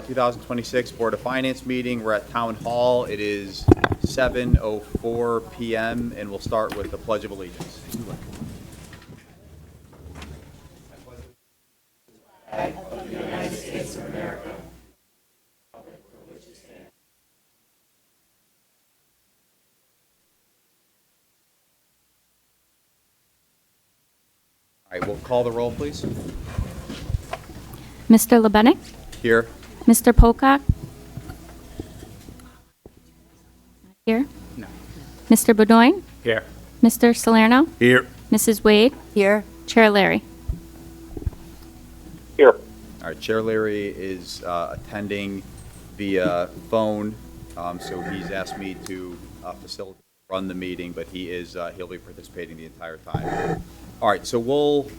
2026 Board of Finance meeting. We're at Town Hall. It is 7:04 p.m. and we'll start with the Pledge of Allegiance. All right, we'll call the roll, please. Mr. Lebenek? Here. Mr. Pocock? Here? No. Mr. Bedoin? Here. Mr. Salerno? Here. Mrs. Wade? Here. Chair Larry? All right, Chair Larry is attending via phone, so he's asked me to facilitate, run the meeting, but he'll be participating the entire time. All right, so we'll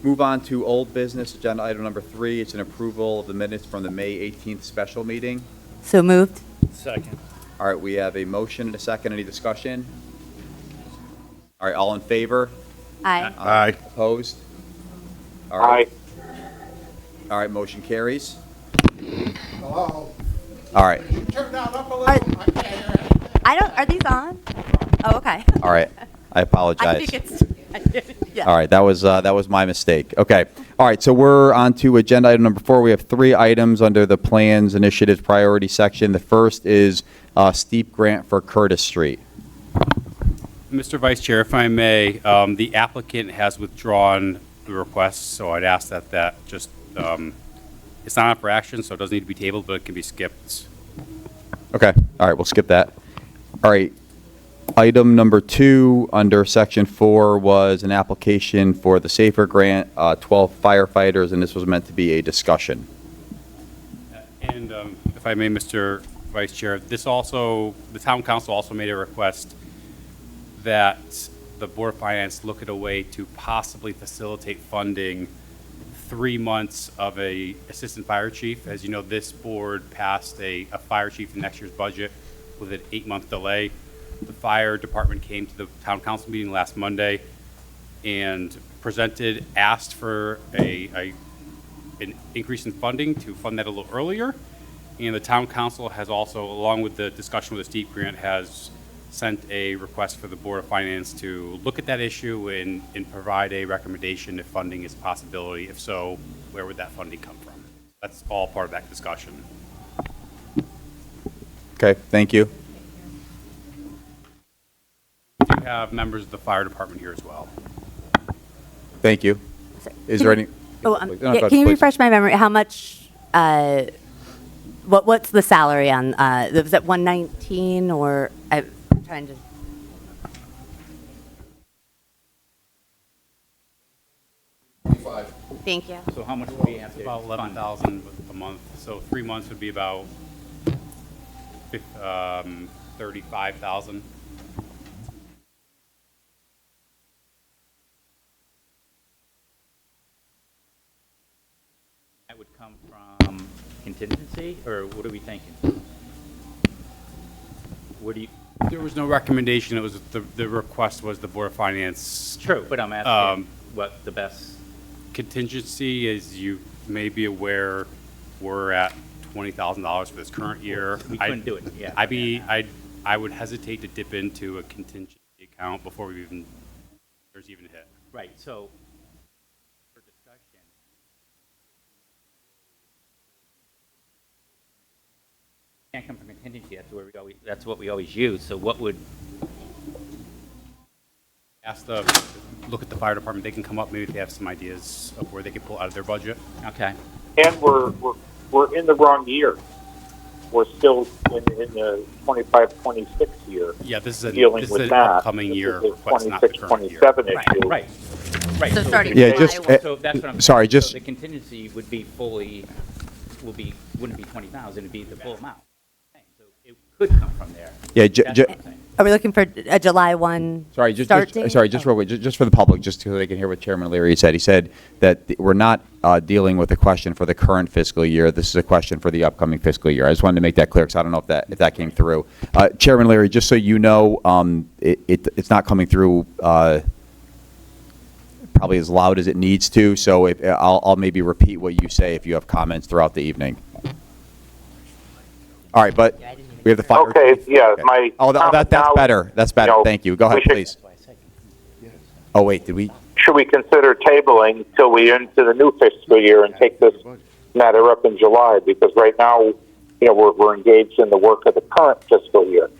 move on to old business, agenda item number 3. It's an approval of the minutes from the May 18th special meeting. So moved. Second. All right, we have a motion and a second. Any discussion? All right, all in favor? Aye. Aye. Opposed? All right. All right, motion carries. Hello? All right, Turn that up a little. I can't hear anything. I don't, are these on? Oh, okay. all right. I apologize. I think it's, yeah. All right, that was my mistake. Okay. All right, so we're on to agenda item number 4. We have 3 items under the plans, initiatives, priority section. The first is steep grant for Curtis Street. Mr. Vice Chair, if I may, the applicant has withdrawn the request, so I'd ask that just, it's not up for action, so it doesn't need to be tabled, but it can be skipped. Okay. All right, we'll skip that. All right. Item number 2 under section 4 was an application for the SAFER grant, 12 firefighters, and this was meant to be a discussion. And if I may, Mr. Vice Chair, the town council also made a request that the Board of Finance look at a way to possibly facilitate funding 3 months of a assistant fire chief. As you know, this board passed a fire chief in next year's budget with an 8-month delay. The fire department came to the town council meeting last Monday and asked for an increase in funding to fund that a little earlier. And the town council has also, along with the discussion with the steep grant, has sent a request for the Board of Finance to look at that issue and provide a recommendation if funding is a possibility. If so, where would that funding come from? That's all part of that discussion. Okay, thank you. We do have members of the fire department here as well. Thank you. Is there any? Oh, No, go yeah, ahead, can you please. refresh my memory? How much, what's the salary on, was that 119 or, I'm trying to. Thank you. So how much do we have to About fund? 11,000 a month, so 3 months would be about 35,000. That would come from contingency, or what are we thinking? What do you, There was no recommendation, it was, the request was the Board of Finance. true, but I'm asking what the best, Contingency, as you may be aware, we're at $20,000 for this current year. we couldn't do it, yeah. I would hesitate to dip into a contingency account before there's even a hit. Right, so, for discussion, can't come from contingency, that's what we always use, so what would, Look at the fire department, they can come up, maybe if they have some ideas of where they could pull out of their budget. okay. And we're in the wrong year. We're still in the 25-26 year. Yeah, this is Dealing an with that. upcoming year This is a request, not the current year. 26-27 Right, issue. right. So starting Yeah, July just, 1. So that's what I'm. sorry, just, So the contingency would be wouldn't be 20,000, it'd be the full amount. So it could come from there. yeah, That's what I'm saying. Are we looking for a July 1 sorry, just start date? real quick, just for the public, just so they can hear what Chairman Leary said. He said that we're not dealing with a question for the current fiscal year. This is a question for the upcoming fiscal year. I just wanted to make that clear because I don't know if that came through. Chairman Leary, just so you know, it's not coming through probably as loud as it needs to. So I'll maybe repeat what you say if you have comments throughout the evening. All right, but we have the fire. Okay, chief? yeah, my Oh, that's now, better. That's better. you know, Thank you. Go we ahead, should- please. Oh, wait, did we? Should we consider tabling till we into the new fiscal year and take this matter up in July? Because right now, you know, we're engaged in the work of the current fiscal year.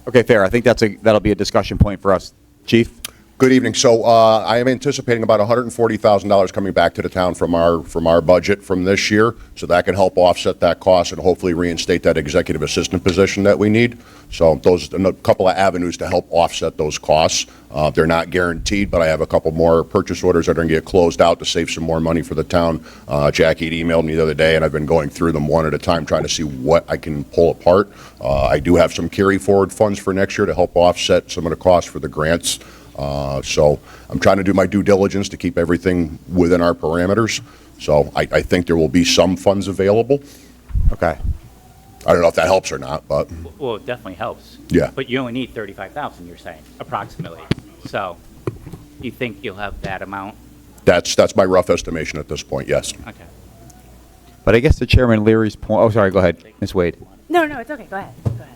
Okay, fair. I think that'll be a discussion point for us. Chief? Good evening. So I am anticipating about $140,000 coming back to the town from our budget from this year, so that can help offset that cost and hopefully reinstate that executive assistant position that we need. So those are a couple of avenues to help offset those costs. They're not guaranteed, but I have a couple more purchase orders that are going to get closed out to save some more money for the town. Jackie had emailed me the other day, and I've been going through them one at a time, trying to see what I can pull apart. I do have some carry forward funds for next year to help offset some of the costs for the grants. So I'm trying to do my due diligence to keep everything within our parameters. So I think there will be some funds available. Okay. I don't know if that helps or not, but Well, it definitely helps. Yeah. But you only need 35,000, you're saying, approximately. So you think you'll have that amount? that's my rough estimation at this point, yes. Okay. But I guess to Chairman Leary's point, oh, sorry, go ahead, Ms. Wade. No, it's okay. Go ahead. Go ahead.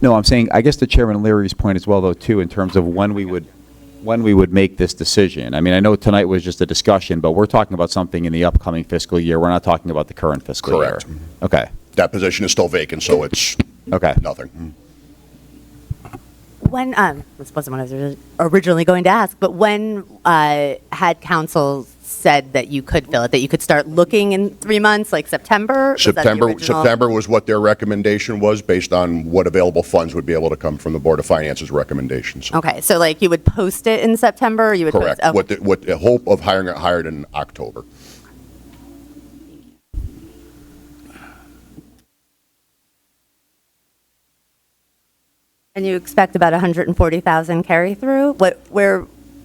No, I'm saying, I guess to Chairman Leary's point as well, though, too, in terms of when we would make this decision. I mean, I know tonight was just a discussion, but we're talking about something in the upcoming fiscal year. We're not talking about the current fiscal year. Correct. Okay, That position is still vacant, so it's okay. nothing. When, this wasn't what I was originally going to ask, but when had council said that you could fill it, that you could start looking in 3 months, like September? Was that the original? September was what their recommendation was, based on what available funds would be able to come from the Board of Finance's recommendations. Okay, so like you would post it in September, or you would Correct. Post, okay. What the hope of hiring it hired in October. And you expect about 140,000 carry through?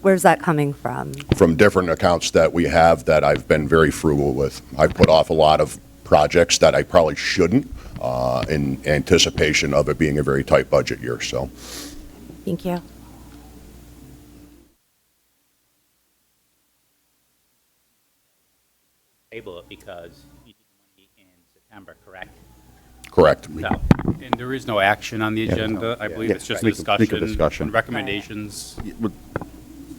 Where's that coming from? From different accounts that we have that I've been very frugal with. I put off a lot of projects that I probably shouldn't in anticipation of it being a very tight budget year, so. Thank you. Table it because you need the money in September, correct? Correct. So, And there is no action on the Yeah, agenda. I believe Yeah, it's just a make a discussion. discussion. and Recommendations.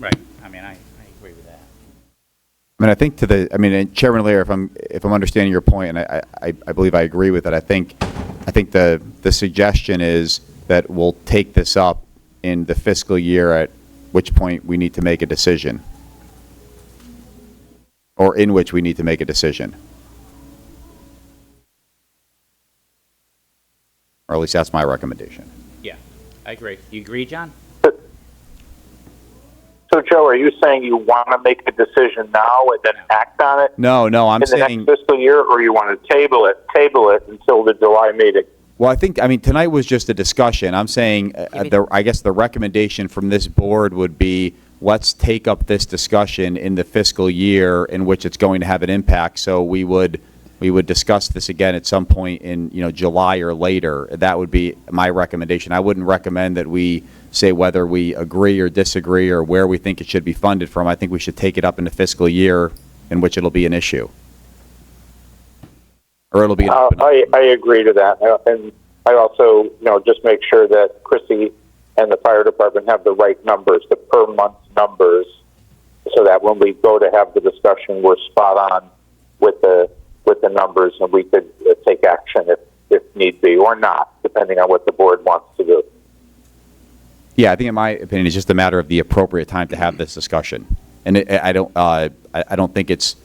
right, I mean, I agree with that. I mean, I think and Chairman Leary, if I'm understanding your point, and I believe I agree with it, I think the suggestion is that we'll take this up in the fiscal year, at which point we need to make a decision. Or in which we need to make a decision. Or at least that's my recommendation. Yeah, I agree. You agree, John? So, Joe, are you saying you want to make a decision now and then act on it No, I'm in the saying, next fiscal year, or you want to table it until the July meeting? well, tonight was just a discussion. I'm saying, I guess the recommendation from this board would be, let's take up this discussion in the fiscal year in which it's going to have an impact. So we would discuss this again at some point in, July or later. That would be my recommendation. I wouldn't recommend that we say whether we agree or disagree or where we think it should be funded from. I think we should take it up in the fiscal year in which it'll be an issue. Or it'll be an open. I agree to that, and I also, just make sure that Chrissy and the fire department have the right numbers, the per month numbers, so that when we go to have the discussion, we're spot on with the numbers, and we could take action if need be, or not, depending on what the board wants to do. Yeah, I think in my opinion, it's just a matter of the appropriate time to have this discussion. And I don't think it's,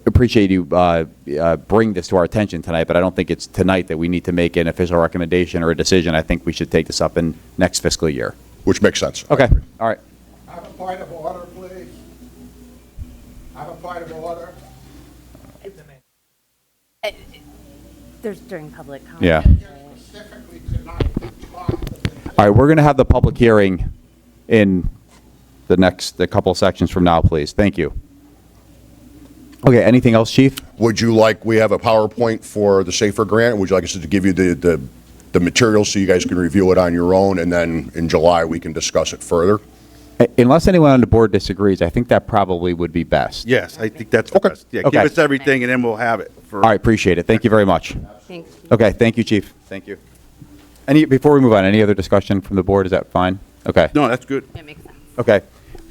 appreciate you bring this to our attention tonight, but I don't think it's tonight that we need to make an official recommendation or a decision. I think we should take this up in next fiscal year. Which makes sense. Okay, all right. Have a point of order, please. Have a point of order. There's during public comment. Yeah. Specifically tonight, talk to the All right, we're going to have the public hearing in the couple sections from now, please. Thank you. Okay, anything else, Chief? Would you like, we have a PowerPoint for the SAFER grant. Would you like us to give you the materials so you guys can review it on your own, and then in July we can discuss it further? Unless anyone on the board disagrees, I think that probably would be best. Yes, I think that's the Okay. best. Yeah, Okay. give us everything, and then we'll have it for. All right, appreciate it. Thank you very much. Thanks. Okay, thank you, Chief. Thank you. Before we move on, any other discussion from the board? Is that fine? Okay. No, that's good. That makes sense. Okay.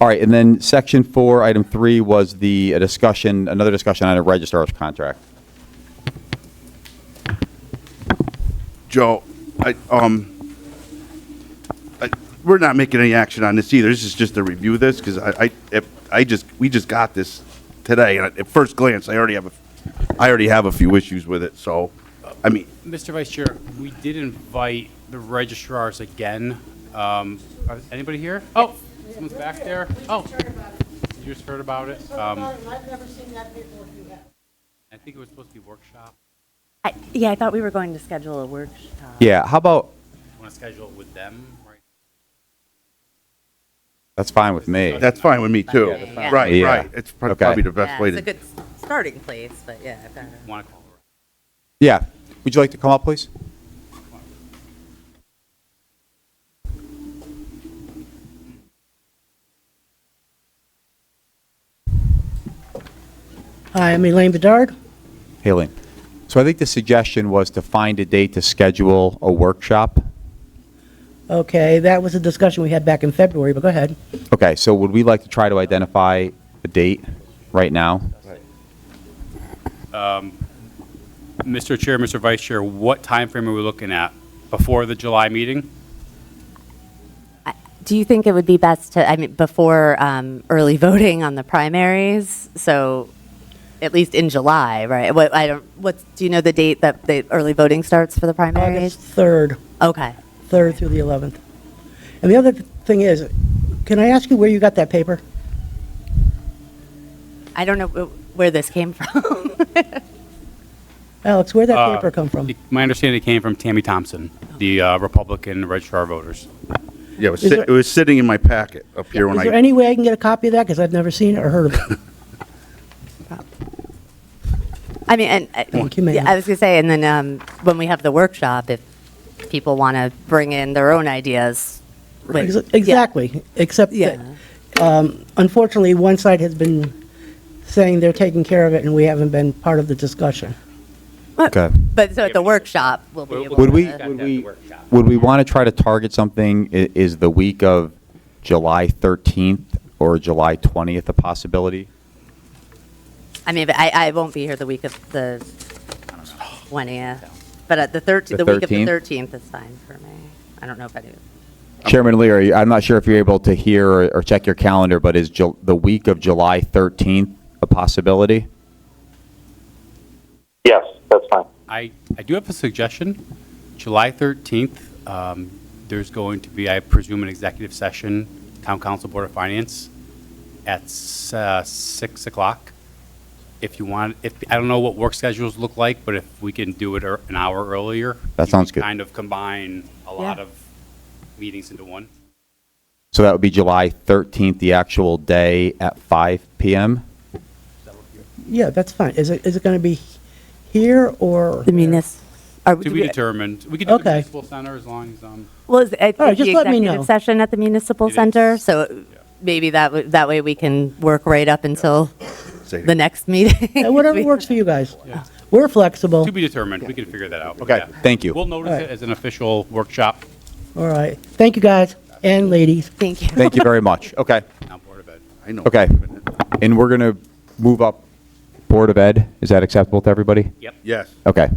All right, and then Section 4, Item 3 was the another discussion on a registrar's contract. Joe, we're not making any action on this either. This is just to review this, because we just got this today, and at first glance, I already have a few issues with it, so, I mean, Mr. Vice Chair, we did invite the registrars again. Anybody here? Oh, someone's back there. Oh, you just heard about it? I've never seen that paperwork you have. I think it was supposed to be workshop. Yeah, I thought we were going to schedule a workshop. Yeah, how about, Want to schedule it with them, right? that's fine with me. that's fine with me, too. Yeah, that's fine. Right, Yeah. right. It's Okay. probably the best Yeah, way it's a to. good starting place, but yeah. Want to call her? Yeah. Would you like to come up, please? Hi, I'm Elaine Bedard. Hailing. So I think the suggestion was to find a date to schedule a workshop. Okay, that was a discussion we had back in February, but go ahead. Okay, so would we like to try to identify a date right now? Mr. Chair, Mr. Vice Chair, what time frame are we looking at? Before the July meeting? Do you think it would be best to, before early voting on the primaries? So at least in July, right? Do you know the date that the early voting starts for the primaries? August 3rd, Okay. 3rd through the 11th. And the other thing is, can I ask you where you got that paper? I don't know where this came from. Alex, where'd that paper come from? My understanding it came from Tammy Thompson, the Republican registrar of voters. Yeah, Is there- it was sitting in my packet up here when Is there I, any way I can get a copy of that? Because I've never seen it or heard of it. Thank you, ma'am. I was going to say, and then when we have the workshop, if people want to bring in their own ideas. Exactly, except Yeah. that, unfortunately, one side has been saying they're taking care of it, and we haven't been part of the discussion. Okay. But so at the workshop, we'll be able Would we, to. would we, would we want to try to target something, is the week of July 13th or July 20th a possibility? I won't be here the week of the 20th, but at the The week of the 13th? 13th is fine for me. I don't know if anyone. Chairman Leary, I'm not sure if you're able to hear or check your calendar, but is the week of July 13th a possibility? Yes, that's fine. I do have a suggestion. July 13th, there's going to be, I presume, an executive session, Town Council Board of Finance, at 6 o'clock. If you want, I don't know what work schedules look like, but if we can do it an hour earlier. That you sounds can good. Kind of combine a lot Yeah. of meetings into one. So that would be July 13th, the actual day at 5 PM? Yeah, that's fine. Is it going to be here or? The munis. To be determined. We could do the Okay. municipal center as long as, Well, I think All right, the just let me executive know. session at the municipal It is. center, so maybe that way we can work right up until say, the next meeting. Whatever works for you guys. We're flexible. to be determined. We can figure that out. Okay, Yeah. thank you. We'll notice All right. it as an official workshop. All right. Thank you, guys and ladies. Thank you. Thank you very much. Okay, Now, Board of Ed. I know. okay. And we're going to move up Board of Ed. Is that acceptable to everybody? Yep. Yes. Okay.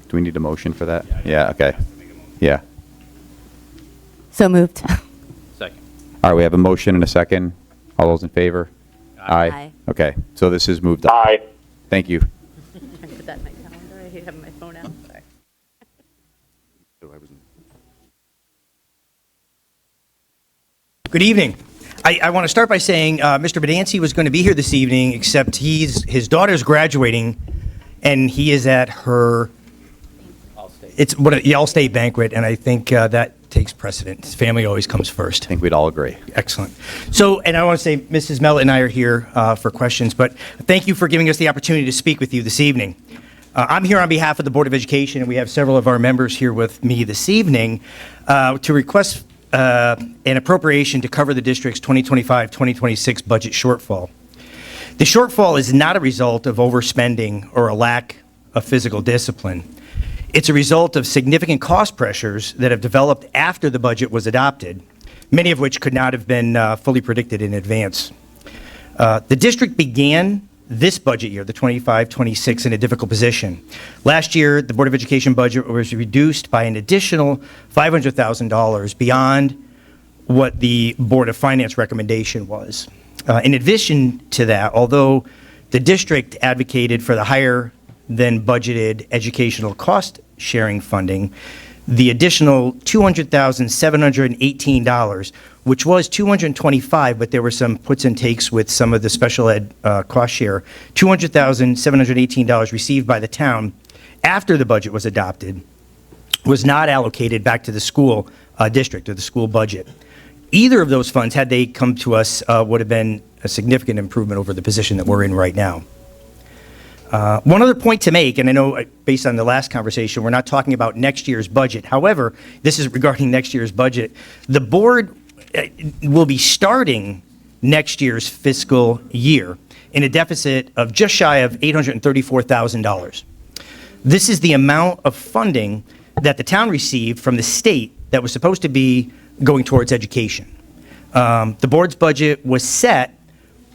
Do we need a motion for that? Yeah, okay. Yeah. So moved. Second. All right, we have a motion and a second. All those in favor? Aye. Okay, so this is moved up. Aye. Thank you. I put that in my calendar. I have my phone out. Sorry. Good evening. I want to start by saying Mr. Bedancy was going to be here this evening, except his daughter's graduating, and he is at her, it's what the All-State banquet, and I think that takes precedent. His family always comes first. I think we'd all agree. Excellent. So, and I want to say Mrs. Mellett and I are here for questions, but thank you for giving us the opportunity to speak with you this evening. I'm here on behalf of the Board of Education, and we have several of our members here with me this evening to request an appropriation to cover the district's 2025-2026 budget shortfall. The shortfall is not a result of overspending or a lack of physical discipline. It's a result of significant cost pressures that have developed after the budget was adopted, many of which could not have been fully predicted in advance. The district began this budget year, the 25-26, in a difficult position. Last year, the Board of Education budget was reduced by an additional $500,000 beyond what the Board of Finance recommendation was. In addition to that, although the district advocated for the higher than budgeted educational cost sharing funding, the additional $200,718, which was $225, but there were some puts and takes with some of the special ed cost share, $200,718 received by the town after the budget was adopted was not allocated back to the school district or the school budget. Either of those funds, had they come to us, would have been a significant improvement over the position that we're in right now. One other point to make, and I know based on the last conversation, we're not talking about next year's budget. However, this is regarding next year's budget. The board will be starting next year's fiscal year in a deficit of just shy of $834,000. This is the amount of funding that the town received from the state that was supposed to be going towards education. The board's budget was set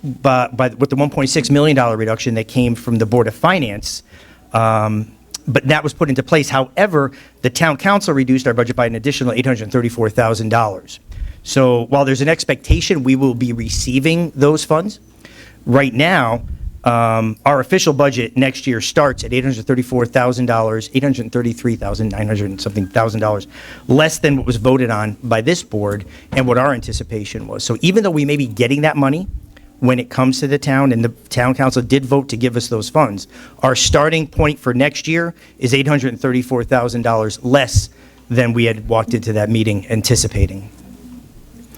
with the $1.6 million reduction that came from the Board of Finance, but that was put into place. However, the town council reduced our budget by an additional $834,000. So while there's an expectation we will be receiving those funds, right now, our official budget next year starts at $834,000, $833,900 and something thousand, less than what was voted on by this board and what our anticipation was. So even though we may be getting that money when it comes to the town, and the town council did vote to give us those funds, our starting point for next year is $834,000 less than we had walked into that meeting anticipating.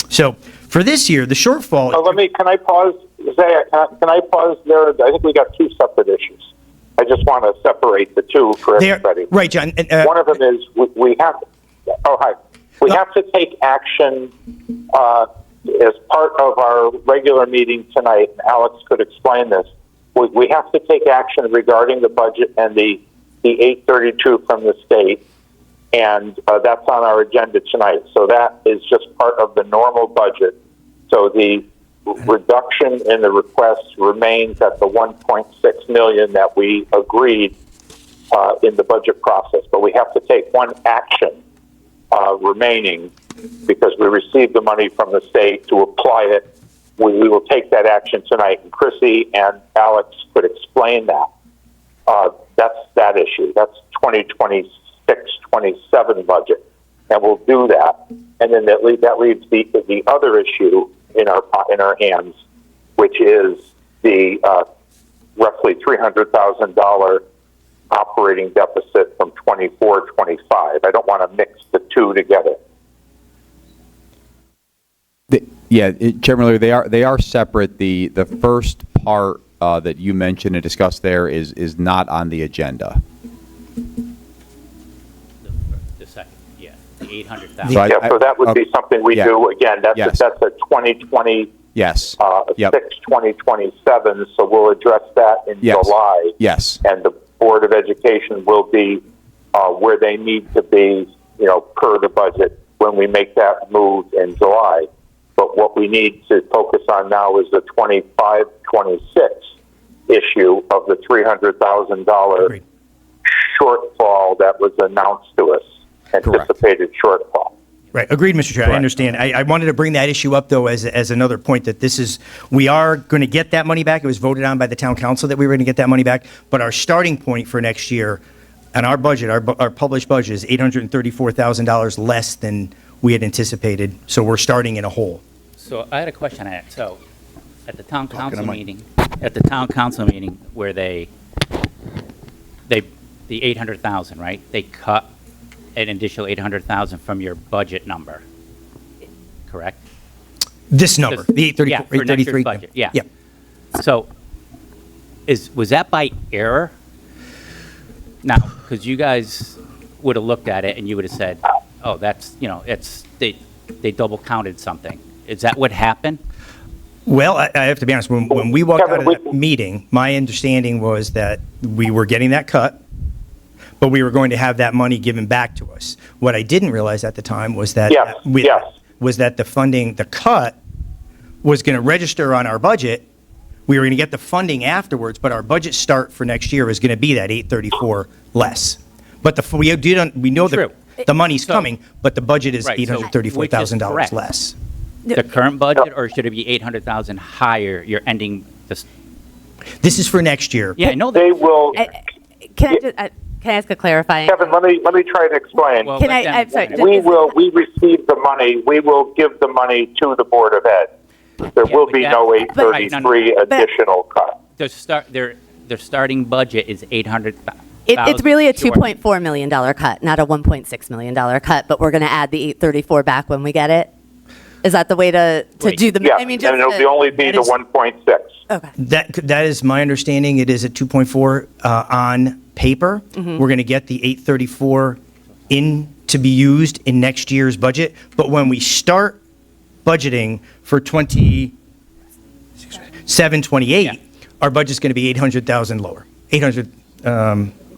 So for this year, the shortfall... Can I pause? Isaiah, can I pause there? I think we got two separate issues. I just want to separate the two for everybody. Right, John. One of them is we have... Oh, hi. We have to take action as part of our regular meeting tonight, and Alex could explain this. We have to take action regarding the budget and the 832 from the state, and that's on our agenda tonight. So that is just part of the normal budget. So the reduction in the request remains at the $1.6 million that we agreed in the budget process. But we have to take one action remaining because we received the money from the state to apply it. We will take that action tonight, and Chrissy and Alex could explain that. That's that issue. That's 2026-27 budget, and we'll do that. And then that leaves the other issue in our hands, which is the roughly $300,000 operating deficit from 24-25. I don't want to mix the two together. Chairman Leary, they are separate. The first part that you mentioned and discussed there is not on the agenda. The second, the 800,000. So so that would be something we do again. That's a 2020. Yes. 2027. So we'll address that in July. Yes. And the Board of Education will be where they need to be, per the budget when we make that move in July. But what we need to focus on now is the 25-26 issue of the $300,000 shortfall that was announced to us, anticipated shortfall. Right. Agreed, Mr. Chair. I understand. I wanted to bring that issue up, though, as another point that we are going to get that money back. It was voted on by the town council that we were going to get that money back. But our starting point for next year and our budget, our published budget is $834,000 less than we had anticipated. So we're starting in a hole. So I had a question on that. So at the town council meeting, where the 800,000, right? They cut an additional 800,000 from your budget number, correct? This number, the 834, for next year's budget, yeah. So was that by error? Now, because you guys would have looked at it and you would have said, oh, that's, they double counted something. Is that what happened? Well, I have to be honest, when we walked Kevin, out of that meeting, my understanding was that we were getting that cut, but we were going to have that money given back to us. What I didn't realize at the time was that Yes, yes. was that the funding, the cut, was going to register on our budget. We were going to get the funding afterwards, but our budget start for next year is going to be that 834 less. But we know True. the money's So- coming, but the budget is Right, so $834,000 which is correct. less. The current budget, or should it be 800,000 higher? You're ending this, This is for next year. yeah, I know that. They will, Can I ask a clarifying? Kevin, let me try to explain. Well, Can let I- them- I'm sorry, let just- We receive the money, we will give the money to the Board of Ed. There Yeah, will but be that- no Right, no, 833 But- additional cut. Their starting budget is 800,000. It's really a short. $2.4 million cut, not a $1.6 million cut, but we're going to add the 834 back when we get it? Is that the way to Wait. do the, Yeah, I mean, and just it'll be only be that the is- 1.6. okay. That is my understanding. It is at 2.4 on paper. Mm-hmm. We're going to get the 834 in to be used in next year's budget. But when we start budgeting for 27, 28, Yeah. our budget's going to be 800,000 lower. 800.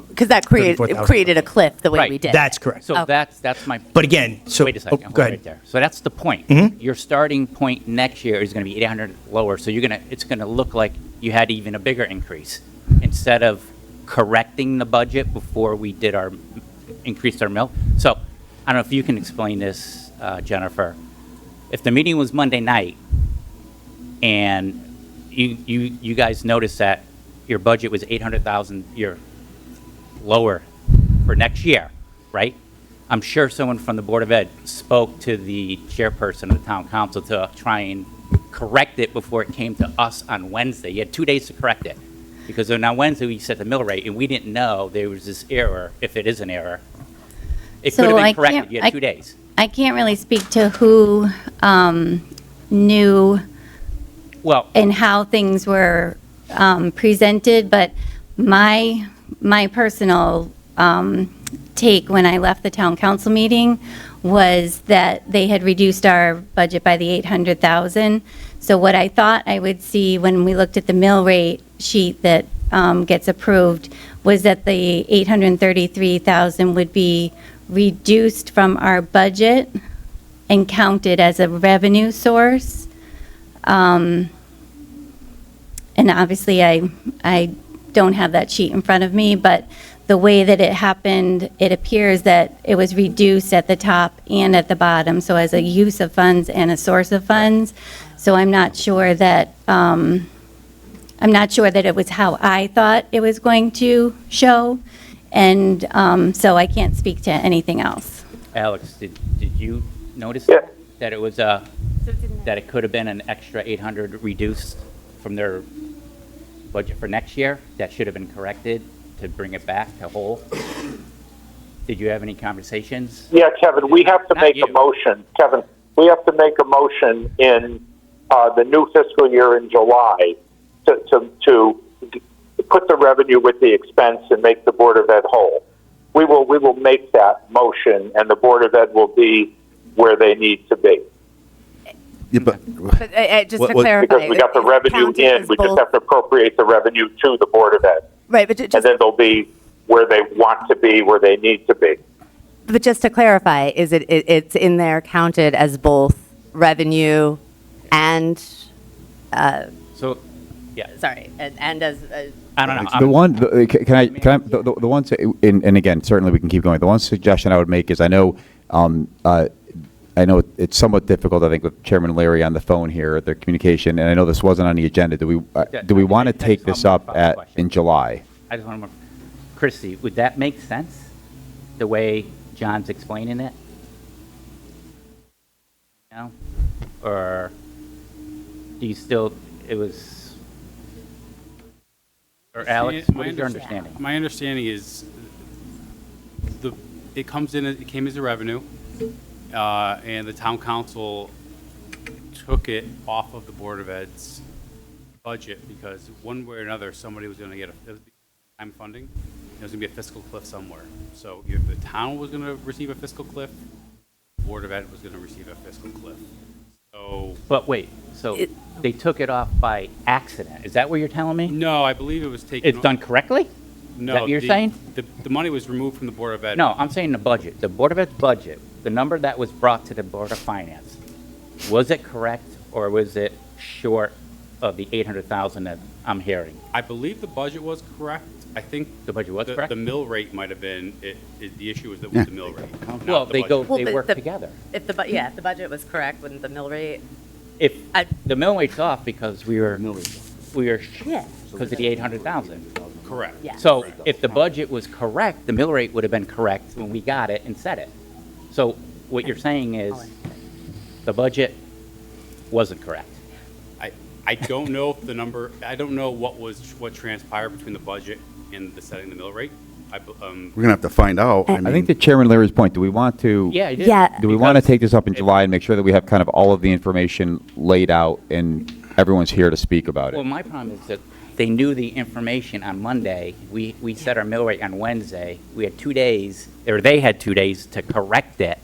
Because that $34,000. created a cliff the way Right. we did. That's correct. So Okay. that's my, But again, so wait a second, hold go right ahead. there. So that's the point. Mhm. Your starting point next year is going to be 800 lower, so it's going to look like you had even a bigger increase. Instead of correcting the budget before we did increased our mill. So, I don't know if you can explain this, Jennifer. If the meeting was Monday night, and you guys noticed that your budget was 800,000, you're lower for next year, right? I'm sure someone from the Board of Ed spoke to the chairperson of the town council to try and correct it before it came to us on Wednesday. You had 2 days to correct it. Because then on Wednesday, we set the mill rate, and we didn't know there was this error, if it is an error. It could have So I been corrected, can't- you had 2 days. I can't really speak to who knew Well, and how things were presented, but my personal take when I left the town council meeting was that they had reduced our budget by the 800,000. So what I thought I would see when we looked at the mill rate sheet that gets approved was that the 833,000 would be reduced from our budget and counted as a revenue source. And obviously, I don't have that sheet in front of me, but the way that it happened, it appears that it was reduced at the top and at the bottom, so as a use of funds and a source of funds. So I'm not sure that it was how I thought it was going to show, and so I can't speak to anything else. Alex, did you notice Yeah. that it was, that it could have been an extra 800 reduced from their budget for next year? That should have been corrected to bring it back to whole? Did you have any conversations? Yeah, Kevin, we have to Not make a you. motion. Kevin, we have to make a motion in the new fiscal year in July to put the revenue with the expense and make the Board of Ed whole. We will make that motion, and the Board of Ed will be where they need to be. Yeah, but But just What- to what- clarify. Because we got the it's revenue counted in, as we just both- have to appropriate the revenue to the Board of Ed. Right, but And then they'll be where they want to be, where they need to be. But just to clarify, is it's in there counted as both revenue and, So, yeah, sorry, and as, I don't know. The one, the one, and again, certainly we can keep going. The one suggestion I would make is, I know it's somewhat difficult, I think, with Chairman Larry on the phone here, their communication, and I know this wasn't on the agenda. Do we want to I just take have this one up follow-up question. in July? I just want to, Christie, would that make sense, the way John's explaining it? No? Or do you still, it was, or Alex, what is your understanding? My understanding is it came as a revenue, and the town council took it off of the Board of Ed's budget because one way or another, somebody was going to get time funding. There was going to be a fiscal cliff somewhere. So either the town was going to receive a fiscal cliff, Board of Ed was going to receive a fiscal cliff. So, But wait, so they took it off by accident. Is that what you're telling me? no, I believe it was taken. It's done correctly? No, that what you're saying? The money was removed from the Board of Ed. No, I'm saying the budget. The Board of Ed's budget, the number that was brought to the Board of Finance, was it correct or was it short of the 800,000 that I'm hearing? I believe the budget was correct. I think. The budget was correct? The mill rate might have been, the issue was with the mill rate. not Well, the they budget. go, Well, they but work the- together. If the, if the budget was correct, wouldn't the mill rate? If, I- the mill rate's off because we were short because of the 800,000. Correct. Yeah. So if the budget was correct, the mill rate would have been correct when we got it and set it. So what you're saying is the budget wasn't correct. I don't know if the number, I don't know what transpired between the budget and the setting the mill rate. We're gonna have to find out. I think to Chairman Leary's point, do we want to? Yeah, you did. Yeah. Do we want to Because take this up in if- July and make sure that we have kind of all of the information laid out and everyone's here to speak about Well, it? my problem is that they knew the information on Monday. We set our mill rate on Wednesday. We had 2 days, or they had 2 days to correct it,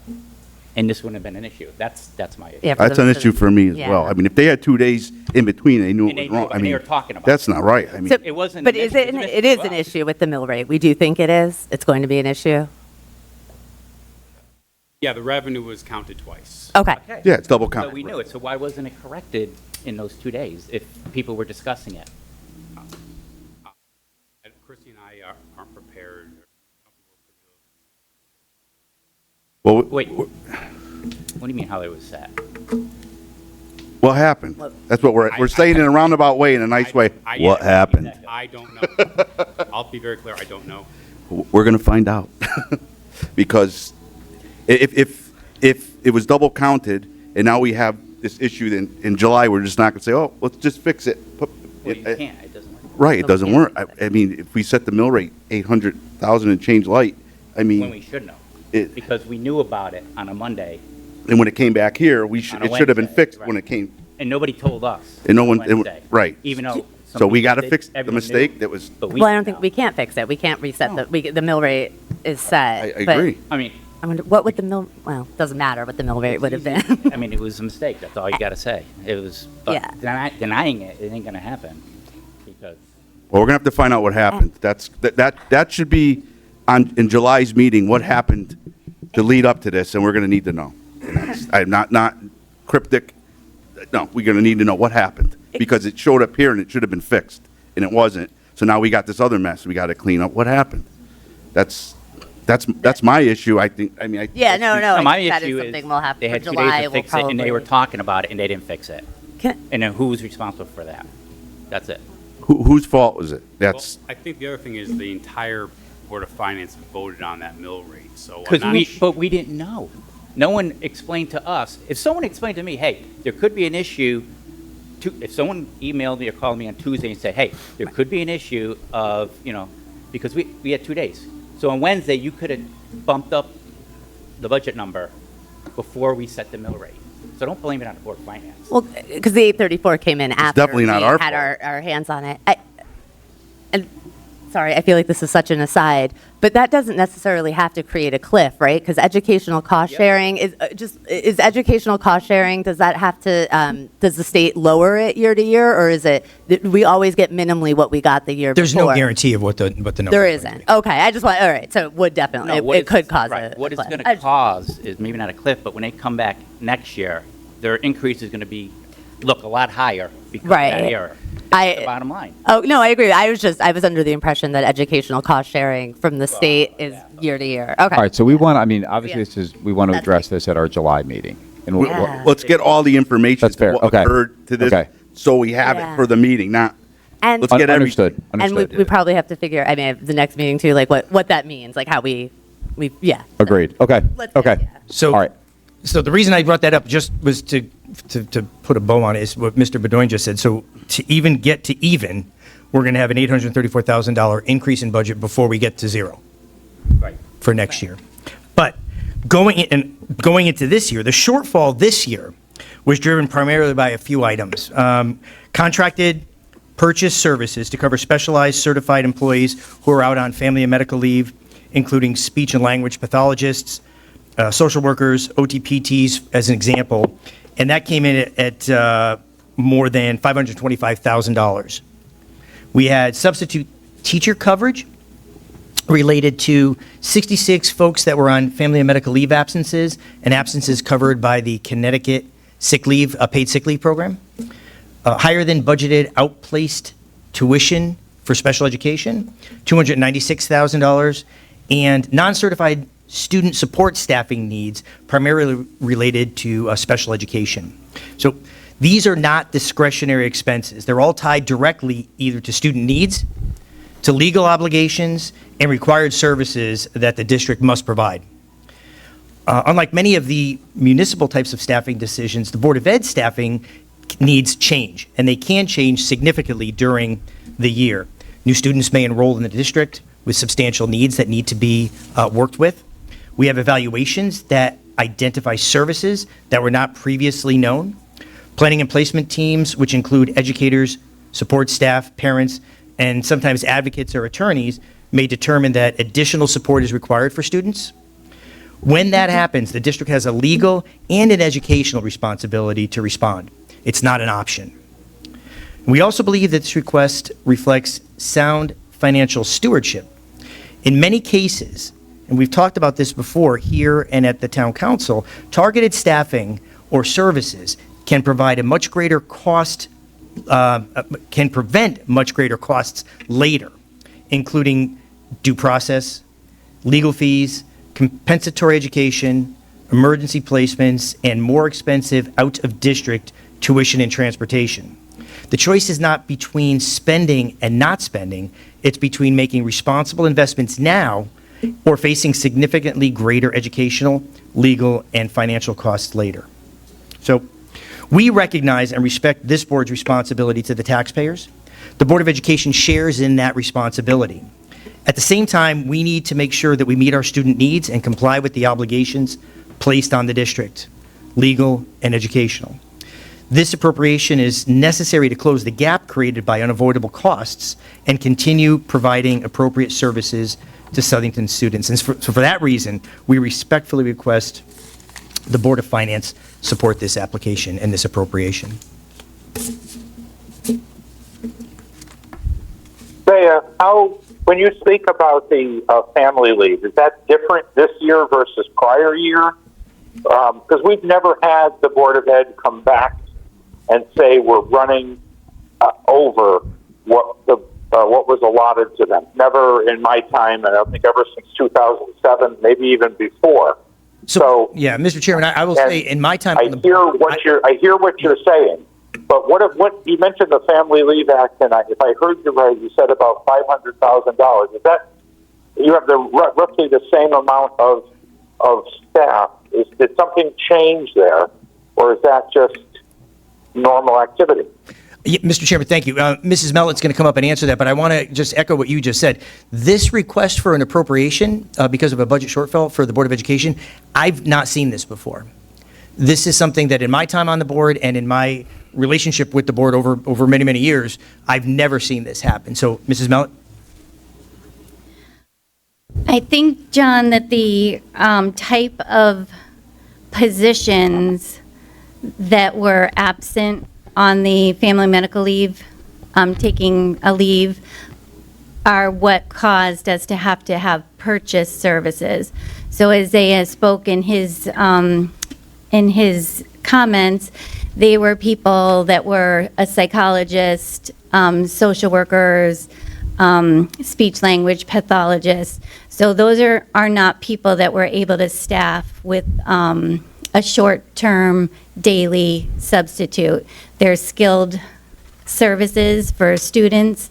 and this wouldn't have been an issue. That's my issue. Yeah, for That's the- an issue for me as yeah. well. I mean, if they had 2 days in between, they knew it And they was knew wrong. about I it, and they mean, were talking about that's it. not right. I mean, So- It wasn't But an is issue. it, It's an it issue is for an us. issue with the mill rate? We do think it is? It's going to be an issue? Yeah, the revenue was counted twice. Okay. yeah, it's double So counted. we knew it, so why wasn't it corrected in those 2 days if people were discussing it? And Christie and I aren't prepared. Well, Wait, what do you mean how it was set? what happened? That's what we're saying in a roundabout way, in a nice way. What happened? I don't know. I'll be very clear, I don't know. We're gonna find out. Because if it was double counted, and now we have this issue in July, we're just not gonna say, oh, let's just fix it. Well, you can't, it doesn't work. Right, it So we doesn't can't work. fix it. I mean, if we set the mill rate 800,000 and change light, I When we mean, should know, it- because we knew about it on a Monday, and when it came back here, On a it should have been Wednesday, fixed right. when it came. and nobody told us. And no on one- Wednesday, right. Even though. some So we people gotta did, fix the everyone knew, mistake that was, but we Well, I don't didn't think, know. we can't fix it. We can't reset the mill rate is set. I but agree. I mean, I wonder, what would the mill, well, doesn't matter what the mill rate would have been. I mean, it was a mistake, that's all you gotta say. It was, Yeah. but denying it, it ain't gonna happen, because. Well, we're gonna have to find out what happened. That should be in July's meeting, what happened to lead up to this, and we're gonna need to know. And I'm not cryptic. No, we're gonna need to know what happened, because it showed up here and it should have been fixed, and it wasn't. So now we got this other mess we gotta clean up. What happened? That's my issue, I think. I mean, Yeah, no, No, I my think that is issue is, something we'll have, they for had 2 July, days to we'll fix it, and they were probably. talking about it, and they didn't fix it. Can- And then who was responsible for that? That's it. Whose fault was it? That's, Well, I think the other thing is the entire Board of Finance voted on that mill rate, so I'm Because not. but we didn't know. No one explained to us. If someone explained to me, hey, there could be an issue, if someone emailed me or called me on Tuesday and said, hey, there could be an issue of, because we had 2 days. So on Wednesday, you could have bumped up the budget number before we set the mill rate. So don't blame it on the Board of Finance. Well, because the 834 came in after. definitely not we our had fault. our hands on it. And, sorry, I feel like this is such an aside, but that doesn't necessarily have to create a cliff, right? Because educational cost sharing is is educational cost sharing, does that have to, does the state lower it year to year? Or is it, we always get minimally what we got the year There's before? no guarantee of what the number. There isn't. Okay, I just want, all right, so it would definitely, No, what it it's- could cause right, a What it's cliff. going to cause is maybe not a cliff, but when they come back next year, their increase is going to look a lot higher because of that Right. error. I- That's the bottom line. Oh, no, I agree. I was under the impression that educational cost sharing from the state is year to year. Okay. All right, so we want, I mean, obviously, Yeah. we want to That's address this at our July meeting. And we'll- Yeah. let's get all the information That's fair. to what Okay. occurred to this, Okay. so we have it Yeah. for the meeting, not, And, let's get Understood, and we understood. probably have to figure, I mean, the next meeting too, like what that means, like how we, yeah. Agreed, okay, Let's- okay. yeah. So, All right. so the reason I brought that up just was to put a bow on it is what Mr. Bedoin just said. So to even get to even, we're going to have an $834,000 increase in budget before we get to zero Right. for next year. But going into this year, the shortfall this year was driven primarily by a few items. Contracted purchase services to cover specialized certified employees who are out on family and medical leave, including speech and language pathologists, social workers, OTPTs as an example, and that came in at more than $525,000. We had substitute teacher coverage related to 66 folks that were on family and medical leave absences and absences covered by the Connecticut sick leave, paid sick leave program. Higher than budgeted outplaced tuition for special education, $296,000, and non-certified student support staffing needs primarily related to special education. So these are not discretionary expenses. They're all tied directly either to student needs, to legal obligations, and required services that the district must provide. Unlike many of the municipal types of staffing decisions, the Board of Ed staffing needs change, and they can change significantly during the year. New students may enroll in the district with substantial needs that need to be worked with. We have evaluations that identify services that were not previously known. Planning and placement teams, which include educators, support staff, parents, and sometimes advocates or attorneys, may determine that additional support is required for students. When that happens, the district has a legal and an educational responsibility to respond. It's not an option. We also believe that this request reflects sound financial stewardship. In many cases, and we've talked about this before here and at the town council, targeted staffing or services can provide a much greater cost, can prevent much greater costs later, including due process, legal fees, compensatory education, emergency placements, and more expensive out-of-district tuition and transportation. The choice is not between spending and not spending, it's between making responsible investments now or facing significantly greater educational, legal, and financial costs later. So we recognize and respect this board's responsibility to the taxpayers. The Board of Education shares in that responsibility. At the same time, we need to make sure that we meet our student needs and comply with the obligations placed on the district, legal and educational. This appropriation is necessary to close the gap created by unavoidable costs and continue providing appropriate services to Southington students. And so for that reason, we respectfully request the Board of Finance support this application and this appropriation. When you speak about the family leave, is that different this year versus prior year? Because we've never had the Board of Ed come back and say we're running over what was allotted to them. Never in my time, and I think ever since 2007, maybe even before. So yeah, Mr. Chairman, I will say in my time on the board, I hear what you're saying. But what you mentioned the Family Leave Act, and if I heard you right, you said about $500,000. Is that you have roughly the same amount of staff? Did something change there, or is that just normal activity? Yeah, Mr. Chairman, thank you. Mrs. Mellett's going to come up and answer that, but I want to just echo what you just said. This request for an appropriation because of a budget shortfall for the Board of Education, I've not seen this before. This is something that in my time on the board and in my relationship with the board over many, many years, I've never seen this happen. So, Mrs. Mellett? I think, John, that the type of positions that were absent on the family medical leave, taking a leave, are what caused us to have purchase services. So Isaiah spoke in his comments, they were people that were a psychologist, social workers, speech language pathologists. So those are not people that we're able to staff with a short-term daily substitute. They're skilled services for students,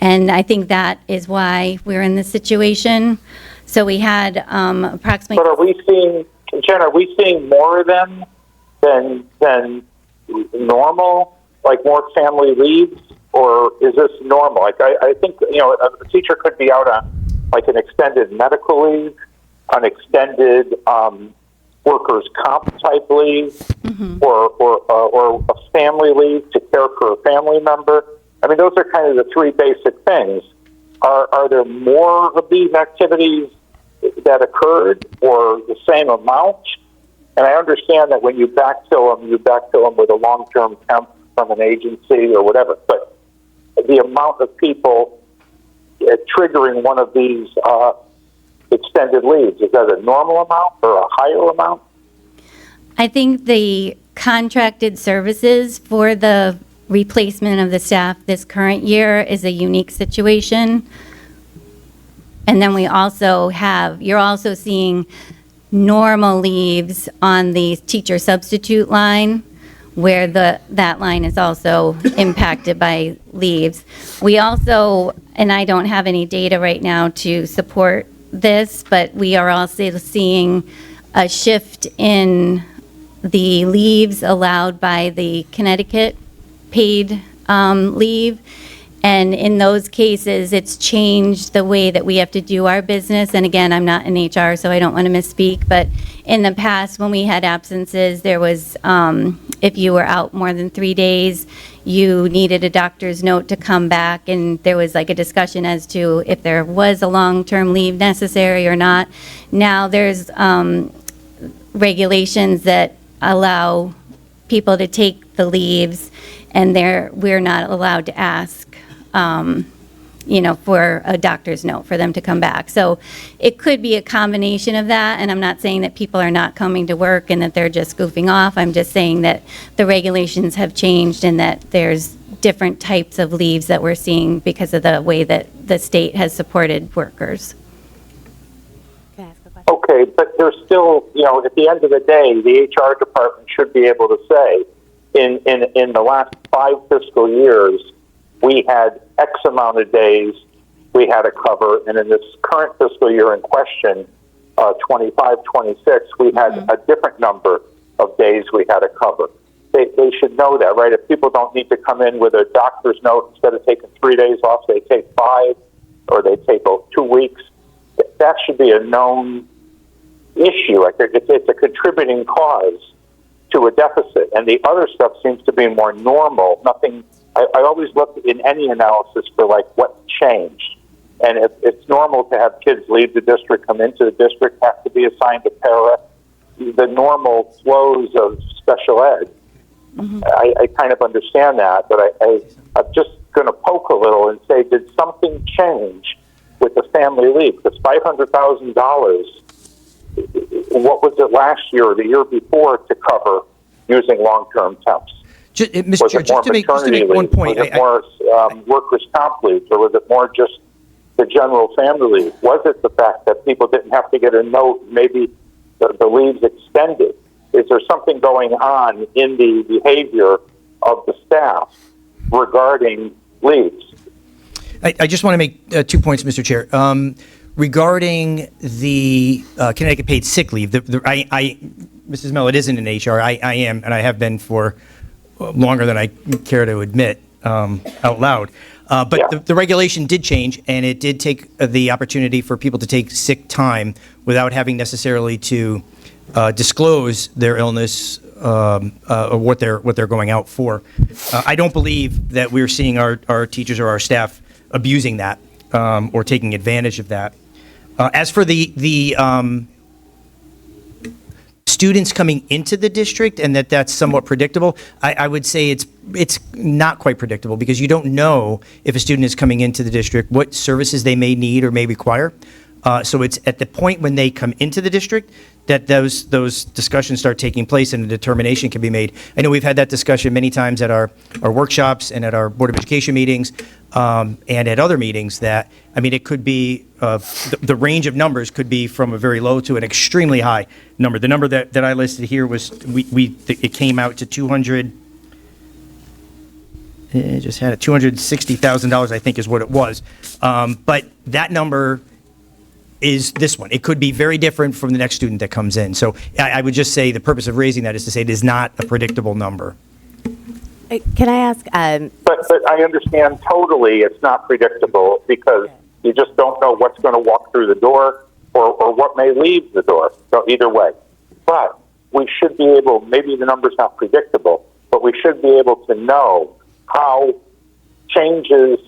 and I think that is why we're in this situation. So we had approximately... But are we seeing more of them than normal, like more family leaves, or is this normal? Like I think, a teacher could be out on like an extended medical leave, an extended workers' comp type leave, Mm-hmm. or a family leave to care for a family member. I mean, those are kind of the three basic things. Are there more of these activities that occurred or the same amount? And I understand that when you backfill them with a long-term temp from an agency or whatever, but the amount of people triggering one of these extended leaves, is that a normal amount or a higher amount? I think the contracted services for the replacement of the staff this current year is a unique situation. And then we also have, you're also seeing normal leaves on the teacher substitute line, where that line is also impacted by leaves. We also, and I don't have any data right now to support this, but we are also seeing a shift in the leaves allowed by the Connecticut paid leave. And in those cases, it's changed the way that we have to do our business. And again, I'm not in HR, so I don't want to misspeak. But in the past, when we had absences, there was, if you were out more than 3 days, you needed a doctor's note to come back. And there was like a discussion as to if there was a long-term leave necessary or not. Now there's regulations that allow people to take the leaves, and we're not allowed to ask for a doctor's note for them to come back. So it could be a combination of that, and I'm not saying that people are not coming to work and that they're just goofing off. I'm just saying that the regulations have changed and that there's different types of leaves that we're seeing because of the way that the state has supported workers. Can I ask a question? Okay, but there's still, at the end of the day, the HR department should be able to say, in the last 5 fiscal years, we had X amount of days we had to cover, and in this current fiscal year in question, 25, 26, we had a different number of days we had to cover. They should know that, right? If people don't need to come in with a doctor's note, instead of taking 3 days off, they take 5, or they take 2 weeks. That should be a known issue. It's a contributing cause to a deficit, and the other stuff seems to be more normal. Nothing. I always look in any analysis for what changed, and it's normal to have kids leave the district, come into the district, have to be assigned a para, the normal flows of special ed. I kind of understand that, but I'm just going to poke a little and say, did something change with the family leave? Because $500,000, what was it last year or the year before to cover using long-term temps? Mr. Chair, just to make one point. Was it more workers' comp leave, or was it more just the general family leave? Was it the fact that people didn't have to get a note, maybe the leaves extended? Is there something going on in the behavior of the staff regarding leaves? I just want to make 2 points, Mr. Chair. Regarding the Connecticut paid sick leave, Mrs. Mello, it isn't in HR. I am, and I have been for longer than I care to admit out loud. But the regulation did change, and it did take the opportunity for people to take sick time without having necessarily to disclose their illness or what they're going out for. I don't believe that we're seeing our teachers or our staff abusing that or taking advantage of that. As for the students coming into the district and that's somewhat predictable, I would say it's not quite predictable, because you don't know if a student is coming into the district what services they may need or may require. So it's at the point when they come into the district that those discussions start taking place and a determination can be made. I know we've had that discussion many times at our workshops and at our Board of Education meetings and at other meetings that, it could be, the range of numbers could be from a very low to an extremely high number. The number that I listed here was, it came out to $260,000, I think is what it was. But that number is this one. It could be very different from the next student that comes in. So I would just say the purpose of raising that is to say it is not a predictable number. Can I ask? But I understand totally it's not predictable, because you just don't know what's going to walk through the door or what may leave the door. So either way. But we should be able, maybe the number's not predictable, but we should be able to know how changes